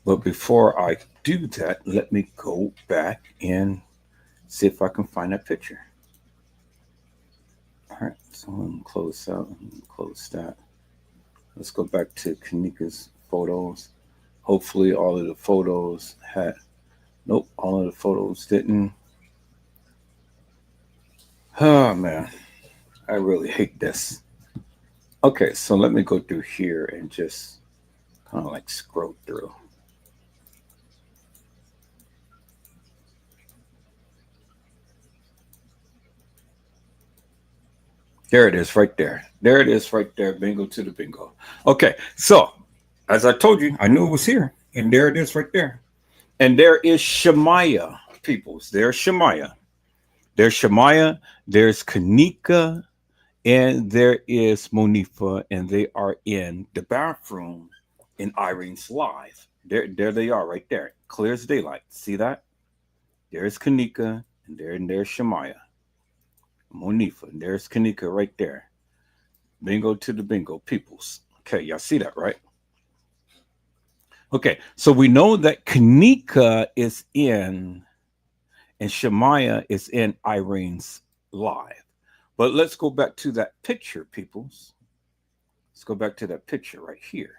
But before I do that, let me go back and see if I can find that picture. All right, so I'm going to close out and close that. Let's go back to Kenneka's photos. Hopefully all of the photos had, nope, all of the photos didn't. Oh man, I really hate this. Okay, so let me go through here and just kind of like scroll through. There it is right there. There it is right there. Bingo to the bingo. Okay, so as I told you, I knew it was here. And there it is right there. And there is Shemaya, peoples. There's Shemaya. There's Shemaya. There's Kenneka. And there is Monifa. And they are in the bathroom in Irene's live. There they are right there. Clear as daylight. See that? There's Kenneka. And there's Shemaya. Monifa. And there's Kenneka right there. Bingo to the bingo, peoples. Okay, y'all see that, right? Okay, so we know that Kenneka is in and Shemaya is in Irene's live. But let's go back to that picture, peoples. Let's go back to that picture right here.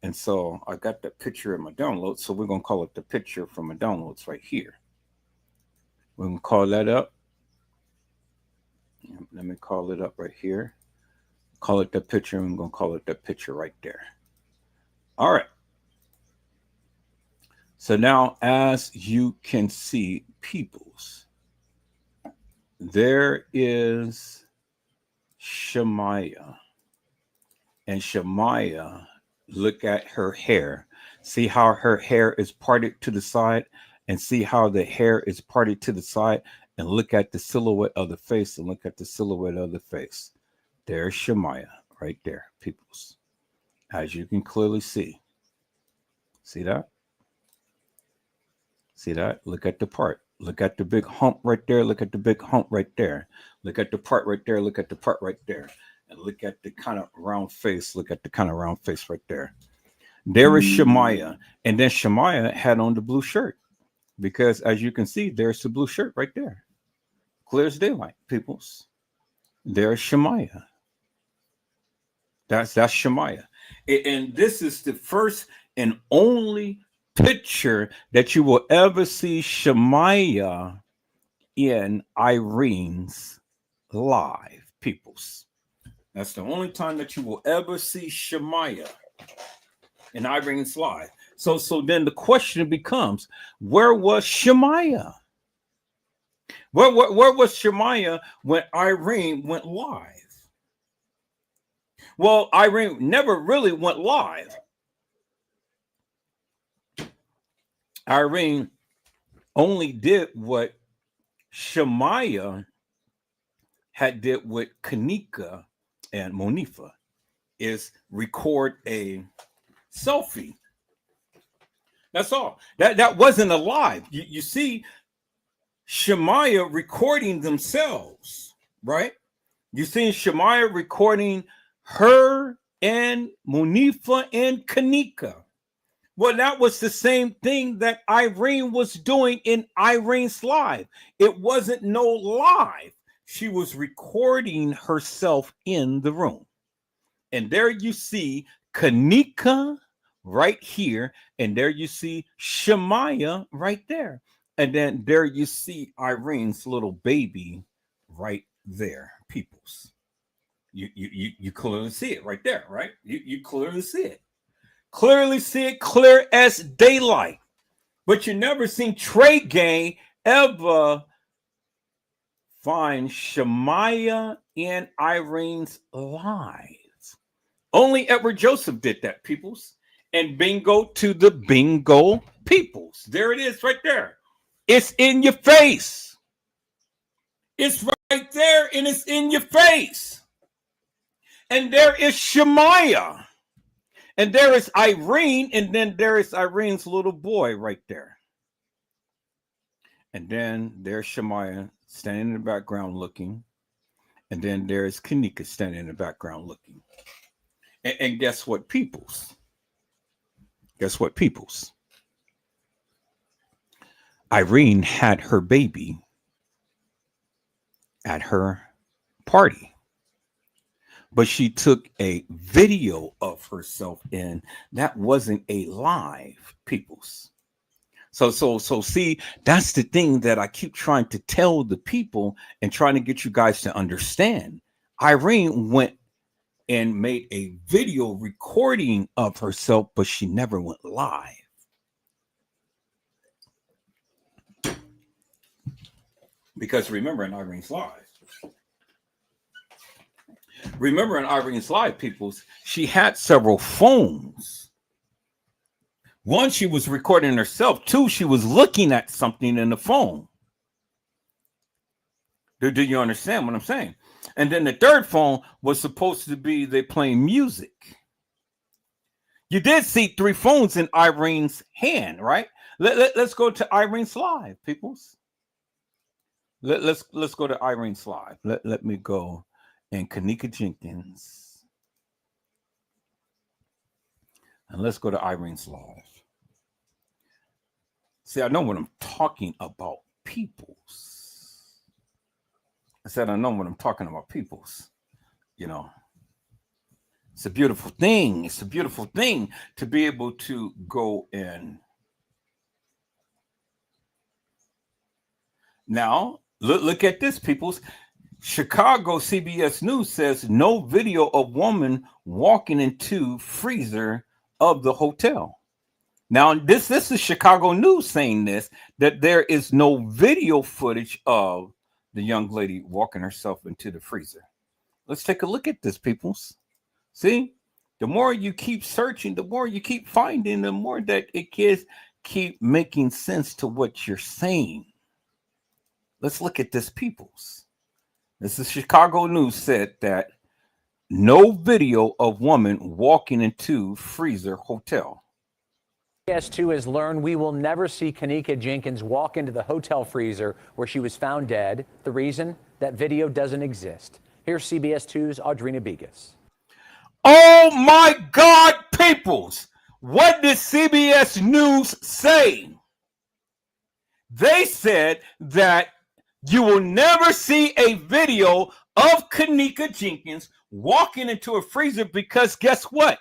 And so I got that picture in my downloads, so we're going to call it the picture from my downloads right here. We're going to call that up. Let me call it up right here. Call it the picture. I'm going to call it the picture right there. All right. So now, as you can see, peoples, there is Shemaya. And Shemaya, look at her hair. See how her hair is parted to the side, and see how the hair is parted to the side, and look at the silhouette of the face, and look at the silhouette of the face. There's Shemaya right there, peoples. As you can clearly see. See that? See that? Look at the part. Look at the big hump right there. Look at the big hump right there. Look at the part right there. Look at the part right there. And look at the kind of round face. Look at the kind of round face right there. There is Shemaya. And then Shemaya had on the blue shirt. Because as you can see, there's the blue shirt right there. Clear as daylight, peoples. There's Shemaya. That's Shemaiah. And this is the first and only picture that you will ever see Shemaiah in Irene's live, peoples. That's the only time that you will ever see Shemaiah in Irene's live. So then the question becomes, where was Shemaiah? Where was Shemaiah when Irene went live? Well, Irene never really went live. Irene only did what Shemaiah had did with Kenneka and Monifa, is record a selfie. That's all. That wasn't a live. You see Shemaiah recording themselves, right? You see Shemaiah recording her and Monifa and Kenneka. Well, that was the same thing that Irene was doing in Irene's live. It wasn't no live. She was recording herself in the room. And there you see Kenneka right here. And there you see Shemaiah right there. And then there you see Irene's little baby right there, peoples. You clearly see it right there, right? You clearly see it. Clearly see it, clear as daylight. But you never seen Trey Gang ever find Shemaiah in Irene's lives. Only Edward Joseph did that, peoples. And bingo to the bingo peoples. There it is right there. It's in your face. It's right there and it's in your face. And there is Shemaiah. And there is Irene, and then there is Irene's little boy right there. And then there's Shemaiah standing in the background looking. And then there's Kenneka standing in the background looking. And guess what, peoples? Guess what, peoples? Irene had her baby at her party. But she took a video of herself, and that wasn't a live, peoples. So see, that's the thing that I keep trying to tell the people and trying to get you guys to understand. Irene went and made a video recording of herself, but she never went live. Because remember, in Irene's live, peoples, she had several phones. One, she was recording herself. Two, she was looking at something in the phone. Do you understand what I'm saying? And then the third phone was supposed to be they playing music. You did see 3 phones in Irene's hand, right? Let's go to Irene's live, peoples. Let's go to Irene's live. Let me go. And Kenneka Jenkins. And let's go to Irene's live. See, I know what I'm talking about, peoples. I said I know what I'm talking about, peoples. You know, it's a beautiful thing. It's a beautiful thing to be able to go in. Now, look at this, peoples. Chicago CBS News says no video of woman walking into freezer of the hotel. Now, this is Chicago News saying this, that there is no video footage of the young lady walking herself into the freezer. Let's take a look at this, peoples. See, the more you keep searching, the more you keep finding, the more that it kids keep making sense to what you're saying. Let's look at this, peoples. This is Chicago News said that no video of woman walking into freezer hotel. CBS 2 has learned we will never see Kenneka Jenkins walk into the hotel freezer where she was found dead. The reason? That video doesn't exist. Here's CBS 2's Audrina Begas. Oh my God, peoples! What did CBS News say? They said that you will never see a video of Kenneka Jenkins walking into a freezer because guess what?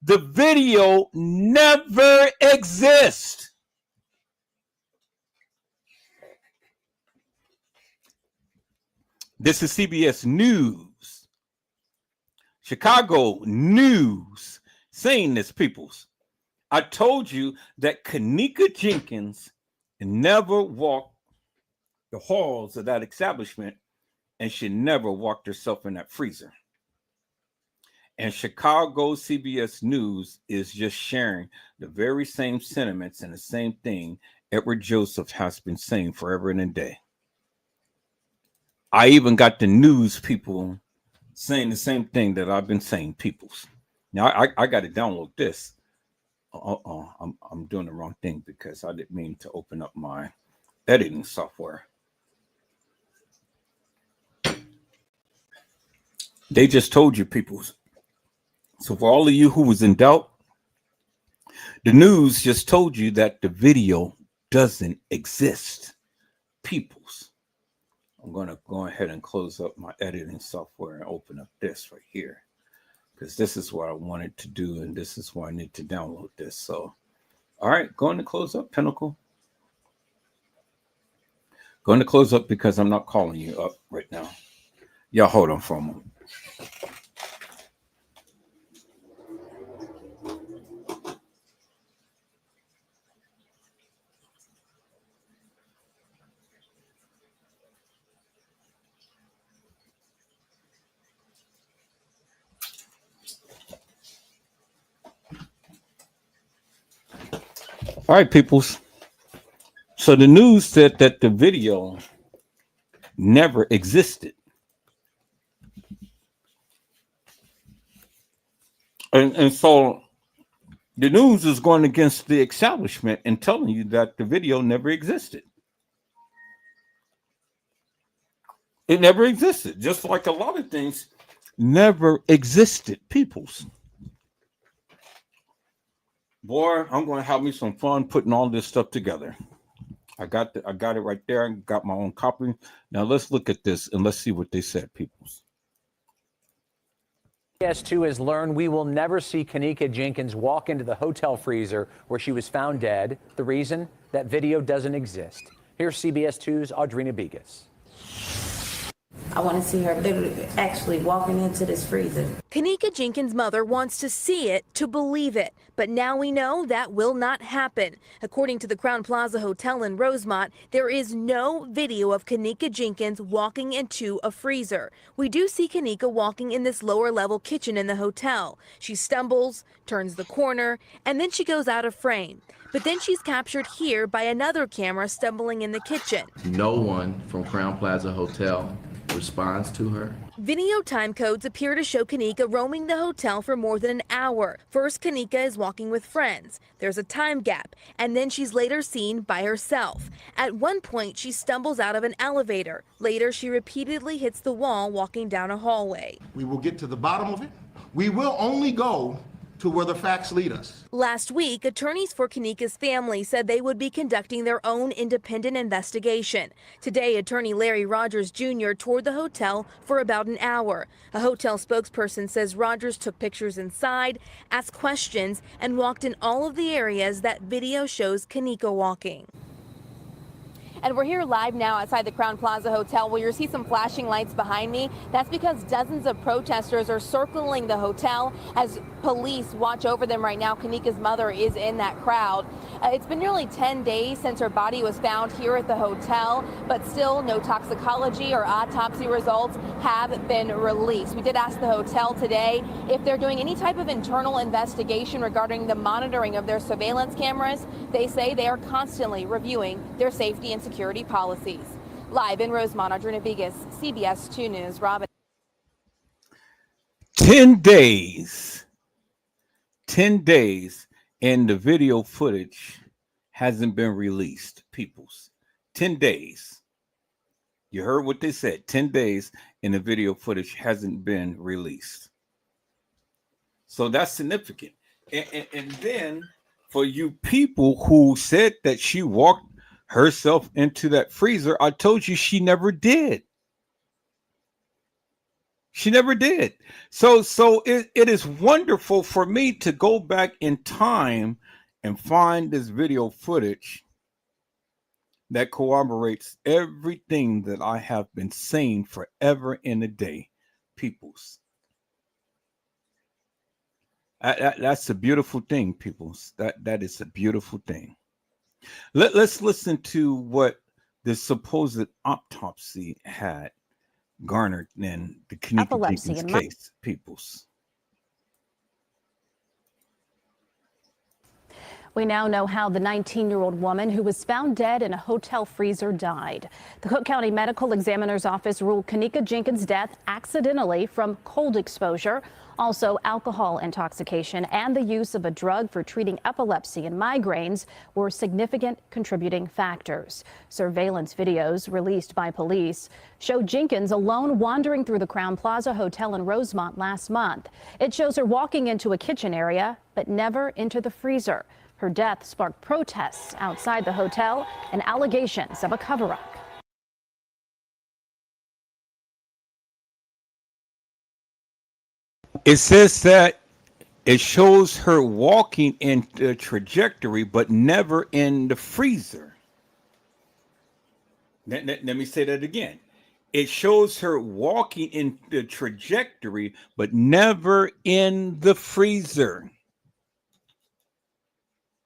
The video never exists. This is CBS News, Chicago News, saying this, peoples. I told you that Kenneka Jenkins never walked the halls of that establishment, and she never walked herself in that freezer. And Chicago CBS News is just sharing the very same sentiments and the same thing Edward Joseph has been saying forever and a day. I even got the news people saying the same thing that I've been saying, peoples. Now I got to download this. I'm doing the wrong thing because I didn't mean to open up my editing software. They just told you, peoples. So for all of you who was in doubt, the news just told you that the video doesn't exist, peoples. I'm going to go ahead and close up my editing software and open up this right here, because this is what I wanted to do, and this is why I need to download this. So, all right, going to close up, Pinnacle. Going to close up because I'm not calling you up right now. Y'all hold on for a moment. All right, peoples. So the news said that the video never existed. And so the news is going against the establishment and telling you that the video never existed. It never existed, just like a lot of things never existed, peoples. Boy, I'm going to have me some fun putting all this stuff together. I got it right there. I got my own copy. Now let's look at this and let's see what they said, peoples. CBS2 has learned we will never see Kenneka Jenkins walk into the hotel freezer where she was found dead. The reason? That video doesn't exist. Here's CBS 2's Audrina Begas. I want to see her literally actually walking into this freezer. Kenneka Jenkins' mother wants to see it to believe it, but now we know that will not happen. According to the Crown Plaza Hotel in Rosemont, there is no video of Kenneka Jenkins walking into a freezer. We do see Kenneka walking in this lower level kitchen in the hotel. She stumbles, turns the corner, and then she goes out of frame. But then she's captured here by another camera stumbling in the kitchen. No one from Crown Plaza Hotel responds to her. Video time codes appear to show Kenneka roaming the hotel for more than an hour. First, Kenneka is walking with friends. There's a time gap, and then she's later seen by herself. At one point, she stumbles out of an elevator. Later, she repeatedly hits the wall walking down a hallway. We will get to the bottom of it. We will only go to where the facts lead us. Last week, attorneys for Kenneka's family said they would be conducting their own independent investigation. Today, attorney Larry Rogers Jr. toured the hotel for about an hour. A hotel spokesperson says Rogers took pictures inside, asked questions, and walked in all of the areas that video shows Kenneka walking. And we're here live now outside the Crown Plaza Hotel where you'll see some flashing lights behind me. That's because dozens of protesters are circling the hotel as police watch over them right now. Kenneka's mother is in that crowd. It's been nearly 10 days since her body was found here at the hotel, but still no toxicology or autopsy results have been released. We did ask the hotel today if they're doing any type of internal investigation regarding the monitoring of their surveillance cameras. They say they are constantly reviewing their safety and security policies. Live in Rosemont, Audrina Begas, CBS 2 News. Robin. 10 days, and the video footage hasn't been released, peoples. 10 days. You heard what they said. 10 days, and the video footage hasn't been released. So that's significant. And then for you people who said that she walked herself into that freezer, I told you she never did. She never did. So it is wonderful for me to go back in time and find this video footage that corroborates everything that I have been saying forever and a day, peoples. That's a beautiful thing, peoples. That is a beautiful thing. Let's listen to what the supposed autopsy had garnered in the Kenneka Jenkins case, peoples. We now know how the 19-year-old woman who was found dead in a hotel freezer died. The Cook County Medical Examiner's Office ruled Kenneka Jenkins' death accidentally from cold exposure, also alcohol intoxication, and the use of a drug for treating epilepsy and migraines were significant contributing factors. Surveillance videos released by police show Jenkins alone wandering through the Crowne Plaza Hotel in Rosemont last month. It shows her walking into a kitchen area, but never into the freezer. Her death sparked protests outside the hotel and allegations of a cover-up. It says that it shows her walking in the trajectory, but never in the freezer. Let me say that again. It shows her walking in the trajectory, but never in the freezer.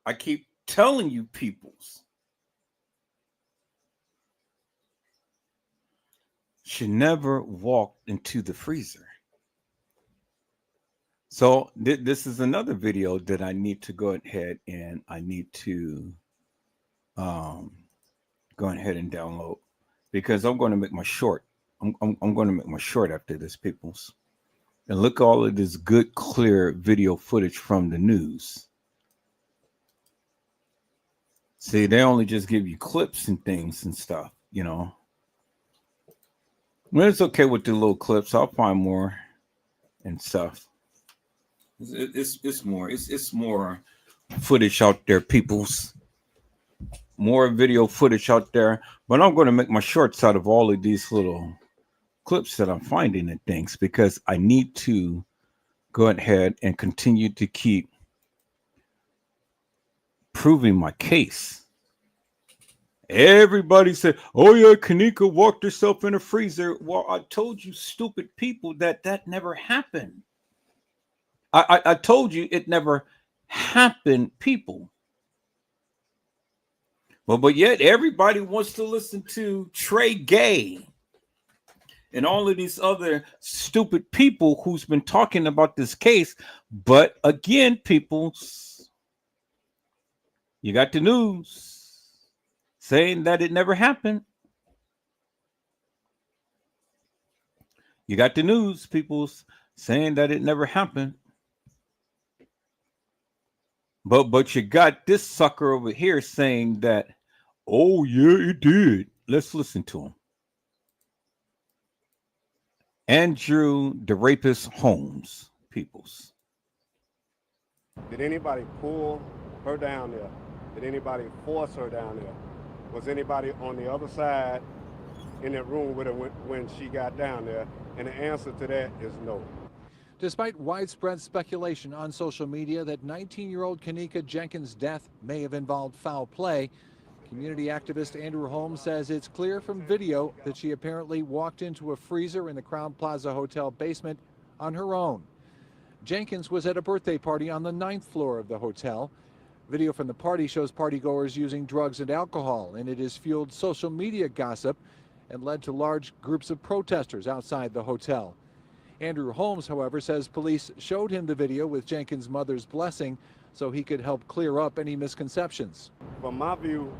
I keep telling you, peoples, she never walked into the freezer. So this is another video that I need to go ahead and I need to go ahead and download, because I'm going to make my short. I'm going to make my short after this, peoples. And look at all of this good, clear video footage from the news. See, they only just give you clips and things and stuff, you know. Well, it's okay with the little clips. I'll find more and stuff. It's more footage out there, peoples. More video footage out there. But I'm going to make my shorts out of all of these little clips that I'm finding and things, because I need to go ahead and continue to keep proving my case. Everybody said, oh yeah, Kenneka walked herself in a freezer. Well, I told you, stupid people, that never happened. I told you it never happened, people. But yet everybody wants to listen to Trey Gay and all of these other stupid people who's been talking about this case. But again, people, you got the news saying that it never happened. You got the news, people, saying that it never happened. But you got this sucker over here saying that, oh yeah, it did. Let's listen to him. Andrew the Rapist Holmes, peoples. Did anybody pull her down there? Did anybody force her down there? Was anybody on the other side in that room with her when she got down there? And the answer to that is no. Despite widespread speculation on social media that 19-year-old Kenneka Jenkins' death may have involved foul play, community activist Andrew Holmes says it's clear from video that she apparently walked into a freezer in the Crowne Plaza Hotel basement on her own. Jenkins was at a birthday party on the 9th floor of the hotel. Video from the party shows partygoers using drugs and alcohol, and it has fueled social media gossip and led to large groups of protesters outside the hotel. Andrew Holmes, however, says police showed him the video with Jenkins' mother's blessing so he could help clear up any misconceptions. From my view,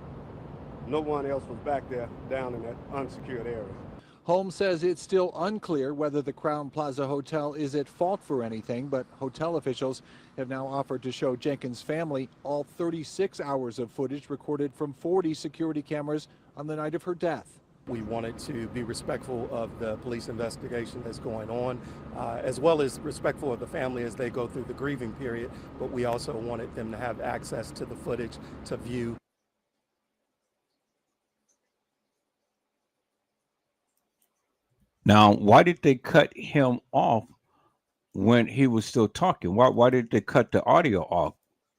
no one else was back there down in that unsecured area. Holmes says it's still unclear whether the Crowne Plaza Hotel is at fault for anything, but hotel officials have now offered to show Jenkins' family all 36 hours of footage recorded from 40 security cameras on the night of her death. We wanted to be respectful of the police investigation that's going on, as well as respectful of the family as they go through the grieving period, but we also wanted them to have access to the footage to view. Now, why did they cut him off when he was still talking? Why did they cut the audio off?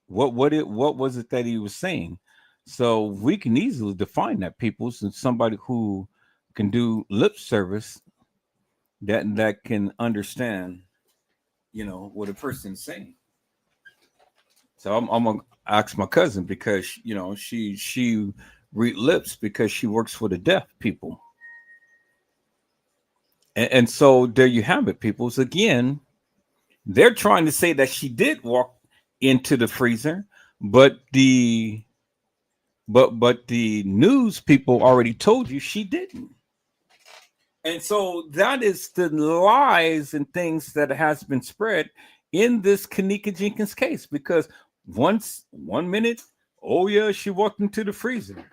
What was it that he was saying? So we can easily define that, people, since somebody who can do lip service that can understand, what a person's saying. So I'm gonna ask my cousin, because she read lips because she works for the deaf people. And so there you have it, people. So again, they're trying to say that she did walk into the freezer, but the news people already told you she didn't. And so that is the lies and things that has been spread in this Kenneka Jenkins case, because one minute, oh yeah, she walked into the freezer.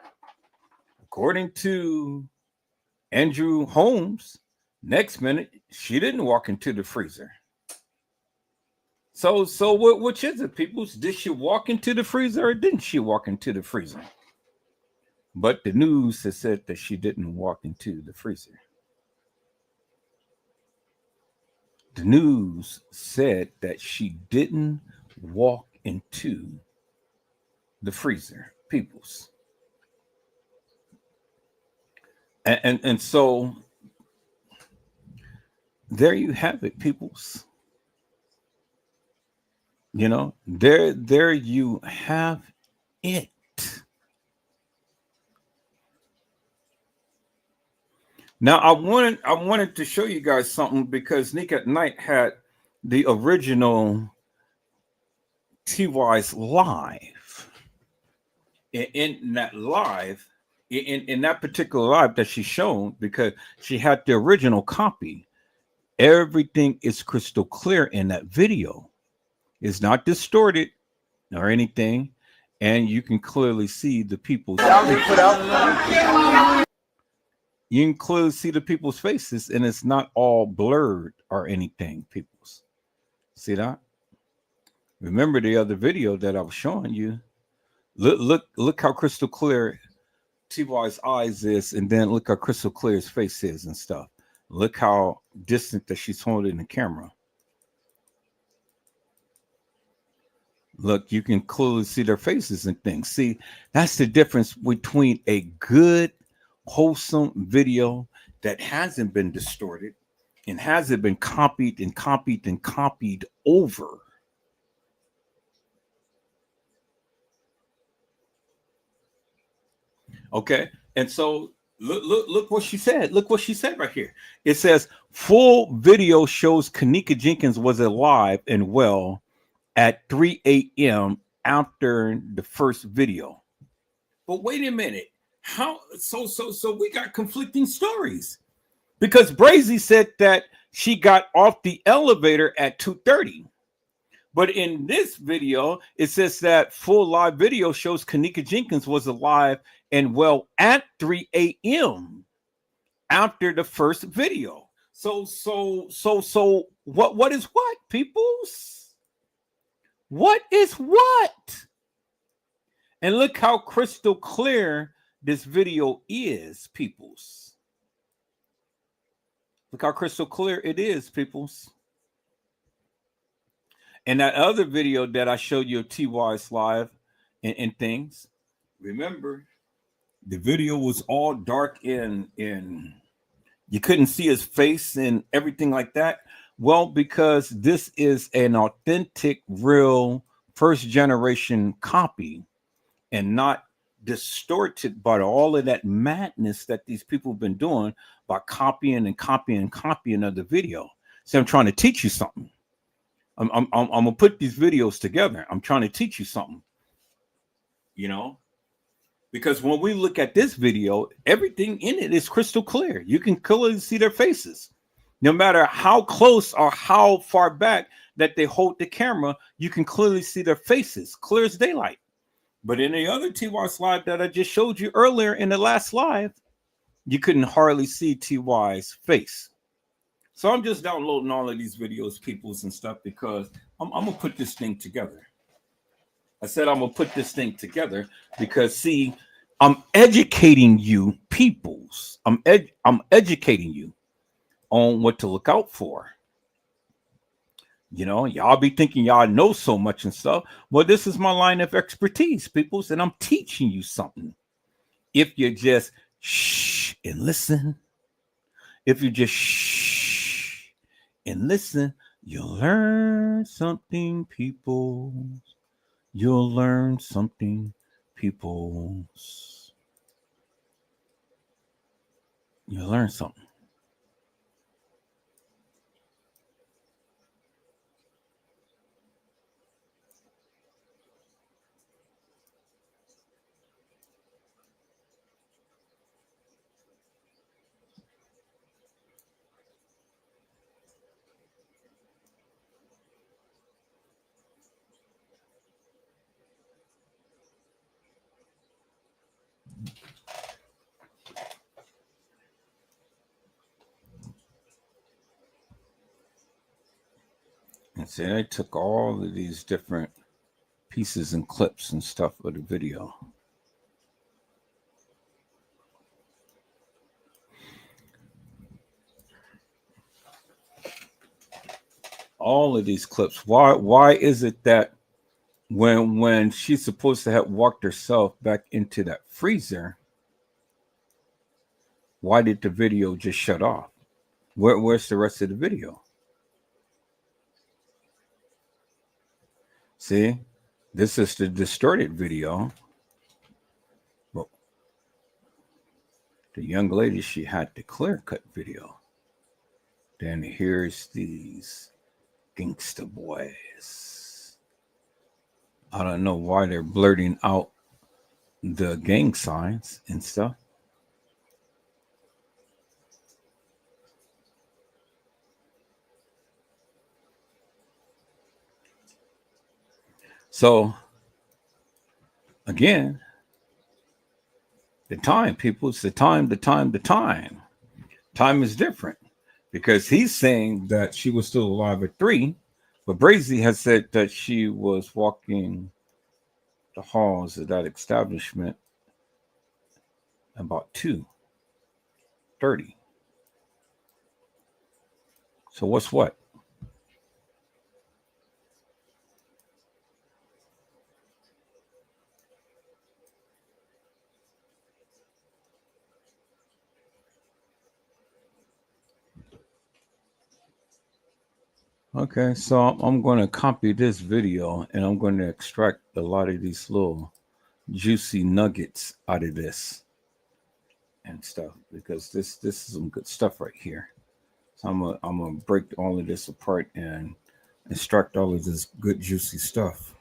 According to Andrew Holmes, next minute, she didn't walk into the freezer. So which is it, people? Did she walk into the freezer or didn't she walk into the freezer? But the news has said that she didn't walk into the freezer. The news said that she didn't walk into the freezer, peoples. And so there you have it, peoples. There you have it. Now I wanted to show you guys something, because Nick at Night had the original TY's live. In that live, in that particular live that she shown, because she had the original copy, everything is crystal clear in that video. It's not distorted or anything, and you can clearly see the people's. You can clearly see the people's faces, and it's not all blurred or anything. People's, see that? Remember the other video that I was showing you? Look how crystal clear TY's eyes is, and then look how crystal clear his face is and stuff. Look how distant that she's holding the camera. Look, you can clearly see their faces and things. See, that's the difference between a good, wholesome video that hasn't been distorted and hasn't been copied and copied and copied over. Okay, and so look what she said. Look what she said right here. It says full video shows Kenneka Jenkins was alive and well at 3 a.m. after the first video. But wait a minute. How so we got conflicting stories, because Brazy said that she got off the elevator at 2:30. But in this video, it says that full live video shows Kenneka Jenkins was alive and well at 3 a.m. after the first video. So what is what, peoples? What is what? And look how crystal clear this video is, peoples. Look how crystal clear it is, peoples. And that other video that I showed you of TY's live and things, remember, the video was all dark and you couldn't see his face and everything like that. Well, because this is an authentic, real first generation copy and not distorted by all of that madness that these people have been doing by copying and copying and copying of the video. So I'm trying to teach you something. I'm gonna put these videos together. I'm trying to teach you something, because when we look at this video, everything in it is crystal clear. You can clearly see their faces, no matter how close or how far back that they hold the camera. You can clearly see their faces, clear as daylight. But in the other TY's live that I just showed you earlier in the last live, you couldn't hardly see TY's face. So I'm just downloading all of these videos, peoples and stuff, because I'm gonna put this thing together. I said I'm gonna put this thing together because, see, I'm educating you, peoples. I'm educating you. on what to look out for. You know, y'all be thinking y'all know so much and stuff. Well, this is my line of expertise, peoples, and I'm teaching you something. If you just shh and listen, if you just shh and listen, you'll learn something, people. You'll learn something, peoples. You'll learn something. And see, I took all of these different pieces and clips and stuff of the video. All of these clips. Why is it that when she's supposed to have walked herself back into that freezer, why did the video just shut off? Where's the rest of the video? See, this is the distorted video. Well, the young lady, she had the clear cut video. Then here's these gangster boys. I don't know why they're blurting out the gang signs and stuff. So, again, the time, people, it's the time. Time is different because he's saying that she was still alive at 3, but Brazy has said that she was walking the halls of that establishment about 2:30. So what's what? Okay, so I'm going to copy this video and I'm going to extract a lot of these little juicy nuggets out of this and stuff because this is some good stuff right here. So I'm gonna break all of this apart and extract all of this good juicy stuff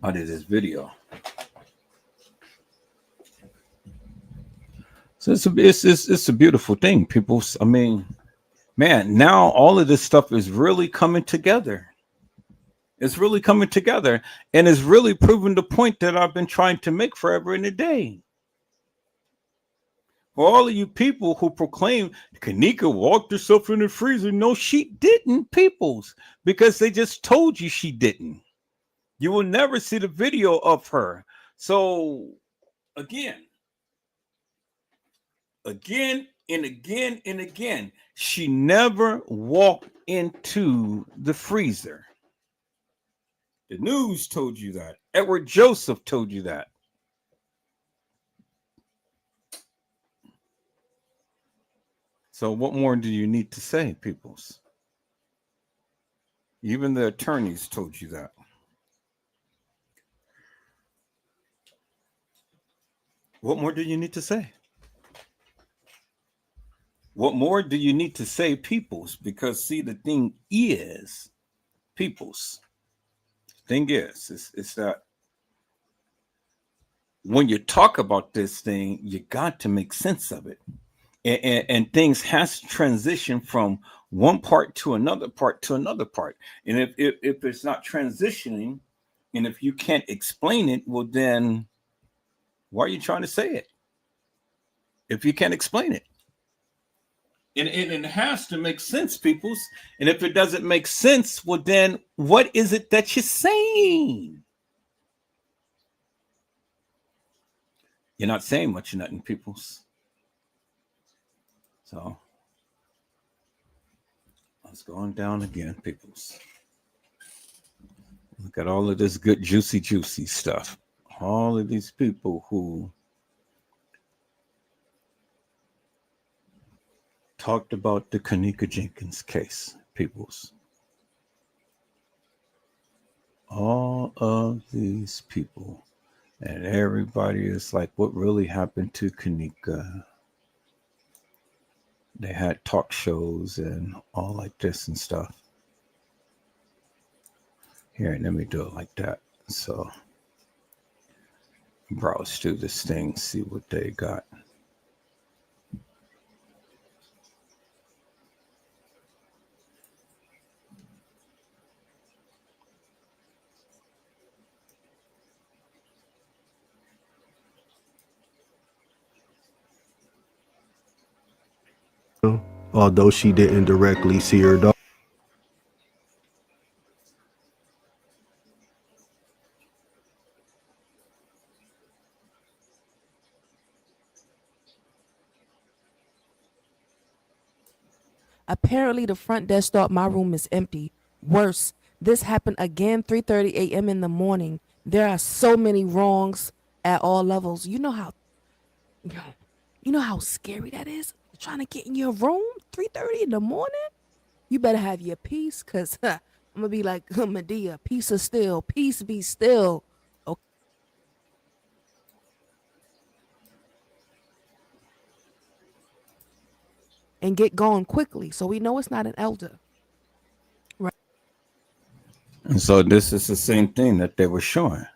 out of this video. So it's a beautiful thing, people. I mean, man, now all of this stuff is really coming together. It's really coming together and it's really proving the point that I've been trying to make forever and a day. For all of you people who proclaim Kenneka walked herself in the freezer, no, she didn't, peoples, because they just told you she didn't. You will never see the video of her. So again and again, she never walked into the freezer. The news told you that. Edward Joseph told you that. So what more do you need to say, peoples? Even the attorneys told you that. What more do you need to say? What more do you need to say, peoples? Because see, the thing is, peoples, thing is, it's that when you talk about this thing, you got to make sense of it. And things has to transition from one part to another part to another part. And if it's not transitioning, and if you can't explain it, well, then why are you trying to say it? If you can't explain it. And it has to make sense, peoples. And if it doesn't make sense, well, then what is it that you're saying? You're not saying much of nothing, peoples. So let's go on down again, peoples. Look at all of this good, juicy stuff. All of these people who talked about the Kenneka Jenkins case, peoples. All of these people. And everybody is like, what really happened to Kenneka? They had talk shows and all like this and stuff. Here, let me do it like that. So browse through this thing, see what they got. Although she didn't directly see her daughter. Apparently, the front desk thought my room is empty. Worse, this happened again 3:30 a.m. in the morning. There are so many wrongs at all levels. You know how scary that is? Trying to get in your room 3:30 in the morning? You better have your peace, cause I'm gonna be like Medea, peace is still, peace be still. Okay. And get going quickly, so we know it's not an elder. Right. And so this is the same thing that they were showing.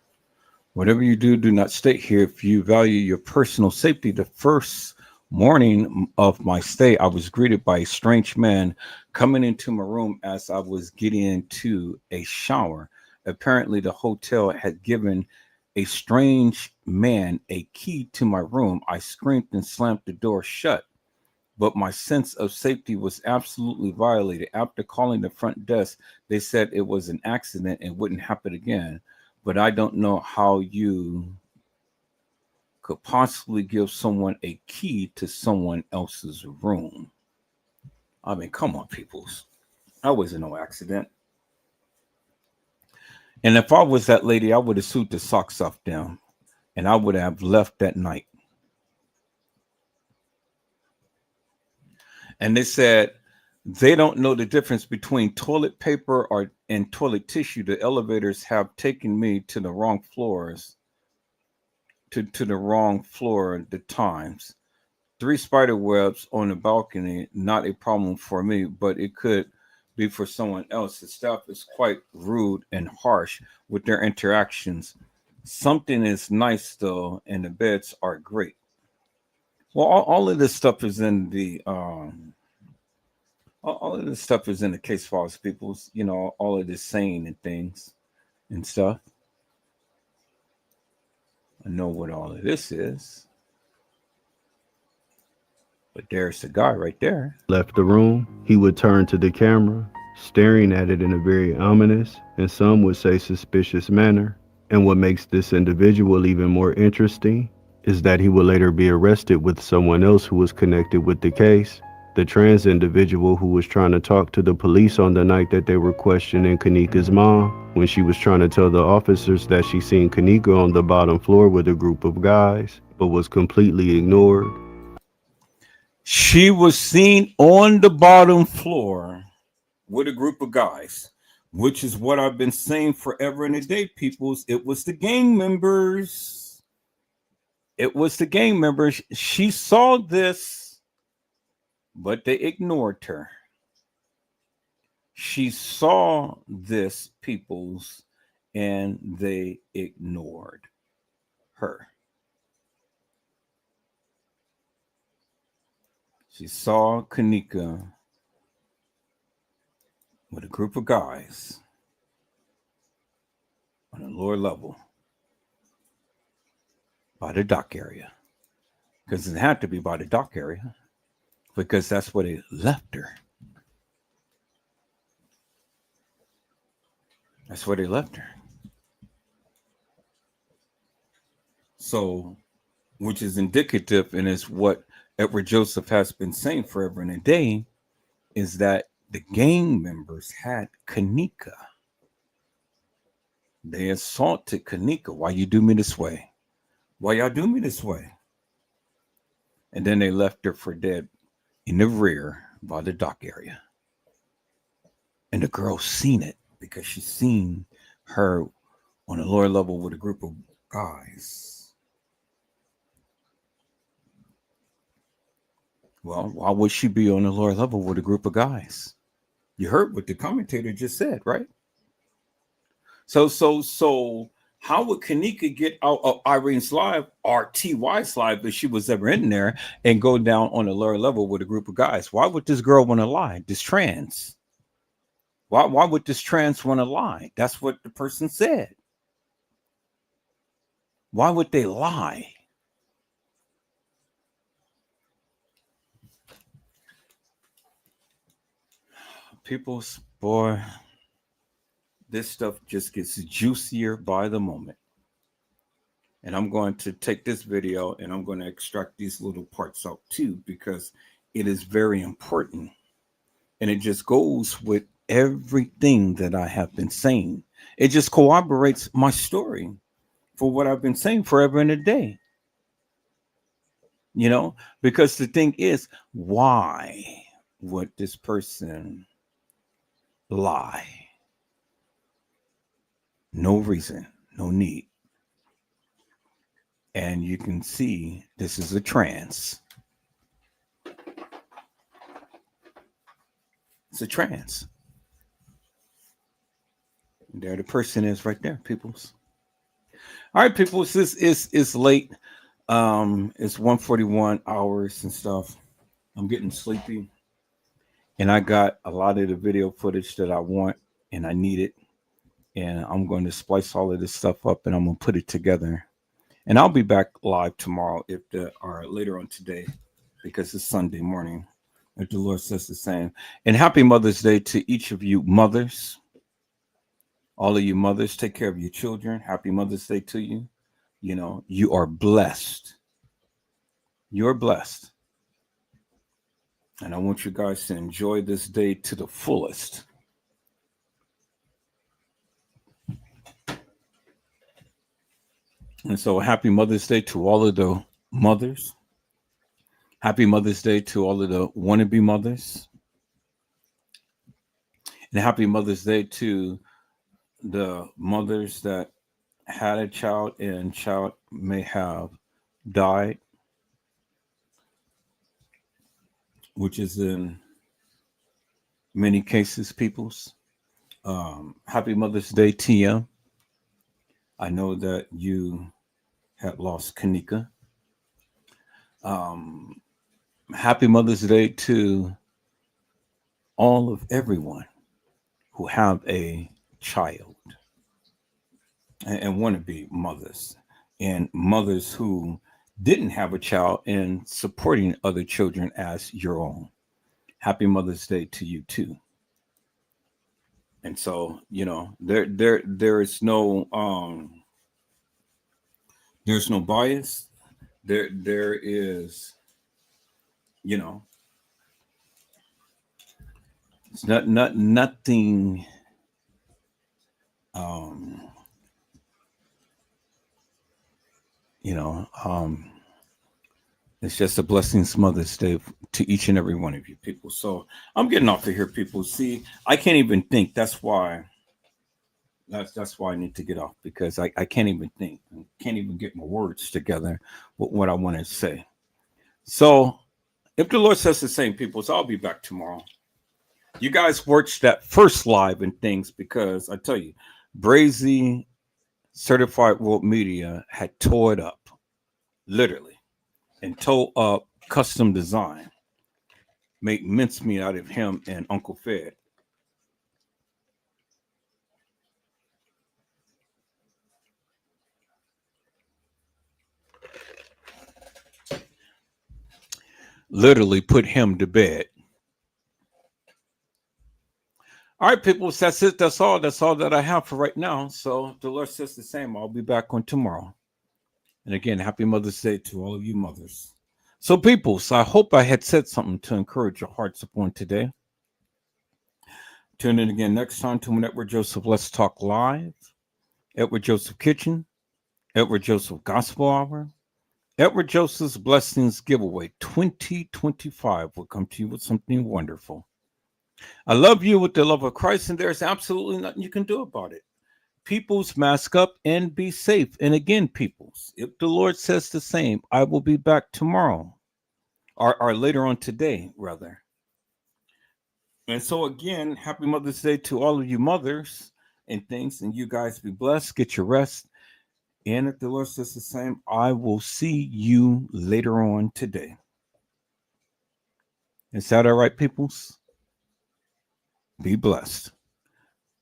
Whatever you do, do not stay here if you value your personal safety. The first morning of my stay, I was greeted by a strange man coming into my room as I was getting into a shower. Apparently, the hotel had given a strange man a key to my room. I screamed and slammed the door shut, but my sense of safety was absolutely violated. After calling the front desk, they said it was an accident and wouldn't happen again. But I don't know how you could possibly give someone a key to someone else's room. I mean, come on, peoples. That wasn't no accident. And if I was that lady, I would have sewed the socks off them and I would have left that night. And they said they don't know the difference between toilet paper and toilet tissue. The elevators have taken me to the wrong floors, to the wrong floor at the times. 3 spider webs on the balcony, not a problem for me, but it could be for someone else. The staff is quite rude and harsh with their interactions. Something is nice though, and the beds are great. Well, all of this stuff is in the all of this stuff is in the case files, people's, you know, all of this saying and things and stuff. I know what all of this is. But there's the guy right there. Left the room, he would turn to the camera, staring at it in a very ominous, and some would say suspicious manner. And what makes this individual even more interesting is that he would later be arrested with someone else who was connected with the case. The trans individual who was trying to talk to the police on the night that they were questioning Kenneka's mom, when she was trying to tell the officers that she seen Kenneka on the bottom floor with a group of guys, but was completely ignored. She was seen on the bottom floor with a group of guys, which is what I've been saying forever and a day, peoples. It was the gang members. It was the gang members. She saw this, but they ignored her. She saw this, peoples, and they ignored her. She saw Kenneka with a group of guys on a lower level by the dock area. Because it had to be by the dock area. Because that's where they left her. That's where they left her. So, which is indicative and is what Edward Joseph has been saying forever and a day is that the gang members had Kenneka. They assaulted Kenneka. Why you do me this way? Why y'all do me this way? And then they left her for dead in the rear by the dock area. And the girl seen it because she seen her on a lower level with a group of guys. Well, why would she be on a lower level with a group of guys? You heard what the commentator just said, right? So how would Kenneka get out of Irene's life or TY's life if she was ever in there and go down on a lower level with a group of guys? Why would this girl want to lie? This trans. Why would this trans want to lie? That's what the person said. Why would they lie? People's boy, this stuff just gets juicier by the moment. And I'm going to take this video and I'm going to extract these little parts out too, because it is very important. And it just goes with everything that I have been saying. It just corroborates my story for what I've been saying forever and a day. You know, because the thing is, why would this person lie? No reason, no need. And you can see this is a trans. It's a trans. There the person is right there, peoples. All right, peoples, this is late. It's 1:41 hours and stuff. I'm getting sleepy. And I got a lot of the video footage that I want and I need it. And I'm going to splice all of this stuff up and I'm going to put it together. And I'll be back live tomorrow or later on today, because it's Sunday morning, if the Lord says the same. And happy Mother's Day to each of you mothers. All of you mothers, take care of your children. Happy Mother's Day to you. You know, you are blessed. You're blessed. And I want you guys to enjoy this day to the fullest. And so happy Mother's Day to all of the mothers. Happy Mother's Day to all of the wannabe mothers. And happy Mother's Day to the mothers that had a child and child may have died, which is in many cases, peoples. Happy Mother's Day, Tia. I know that you had lost Kenneka. Happy Mother's Day to all of everyone who have a child and want to be mothers, and mothers who didn't have a child and supporting other children as your own. Happy Mother's Day to you too. And so, you know, there is no there's no bias. There is, you know, it's nothing you know, it's just a blessings Mother's Day to each and every one of you people. So I'm getting off of here, people. See, I can't even think. That's why I need to get off, because I can't even think. I can't even get my words together with what I want to say. So if the Lord says the same, people, so I'll be back tomorrow. You guys watched that first live and things, because I tell you, Brazy Certified World Media had tore it up, literally, and tore up Custom Design, make mincemeat out of him and Uncle Fed. Literally put him to bed. All right, people, that's it. That's all that I have for right now. So if the Lord says the same, I'll be back on tomorrow. And again, happy Mother's Day to all of you mothers. So, peoples, I hope I had said something to encourage your hearts upon today. Tune in again next time to Edward Joseph Let's Talk Live, Edward Joseph Kitchen, Edward Joseph Gospel Hour, Edward Joseph's Blessings Giveaway 2025 will come to you with something wonderful. I love you with the love of Christ, and there's absolutely nothing you can do about it. Peoples, mask up and be safe. And again, peoples, if the Lord says the same, I will be back tomorrow, or later on today, rather. And so again, happy Mother's Day to all of you mothers and things, and you guys be blessed, get your rest. And if the Lord says the same, I will see you later on today. Is that all right, peoples? Be blessed.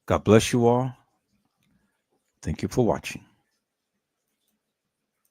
God bless you all. Thank you for watching.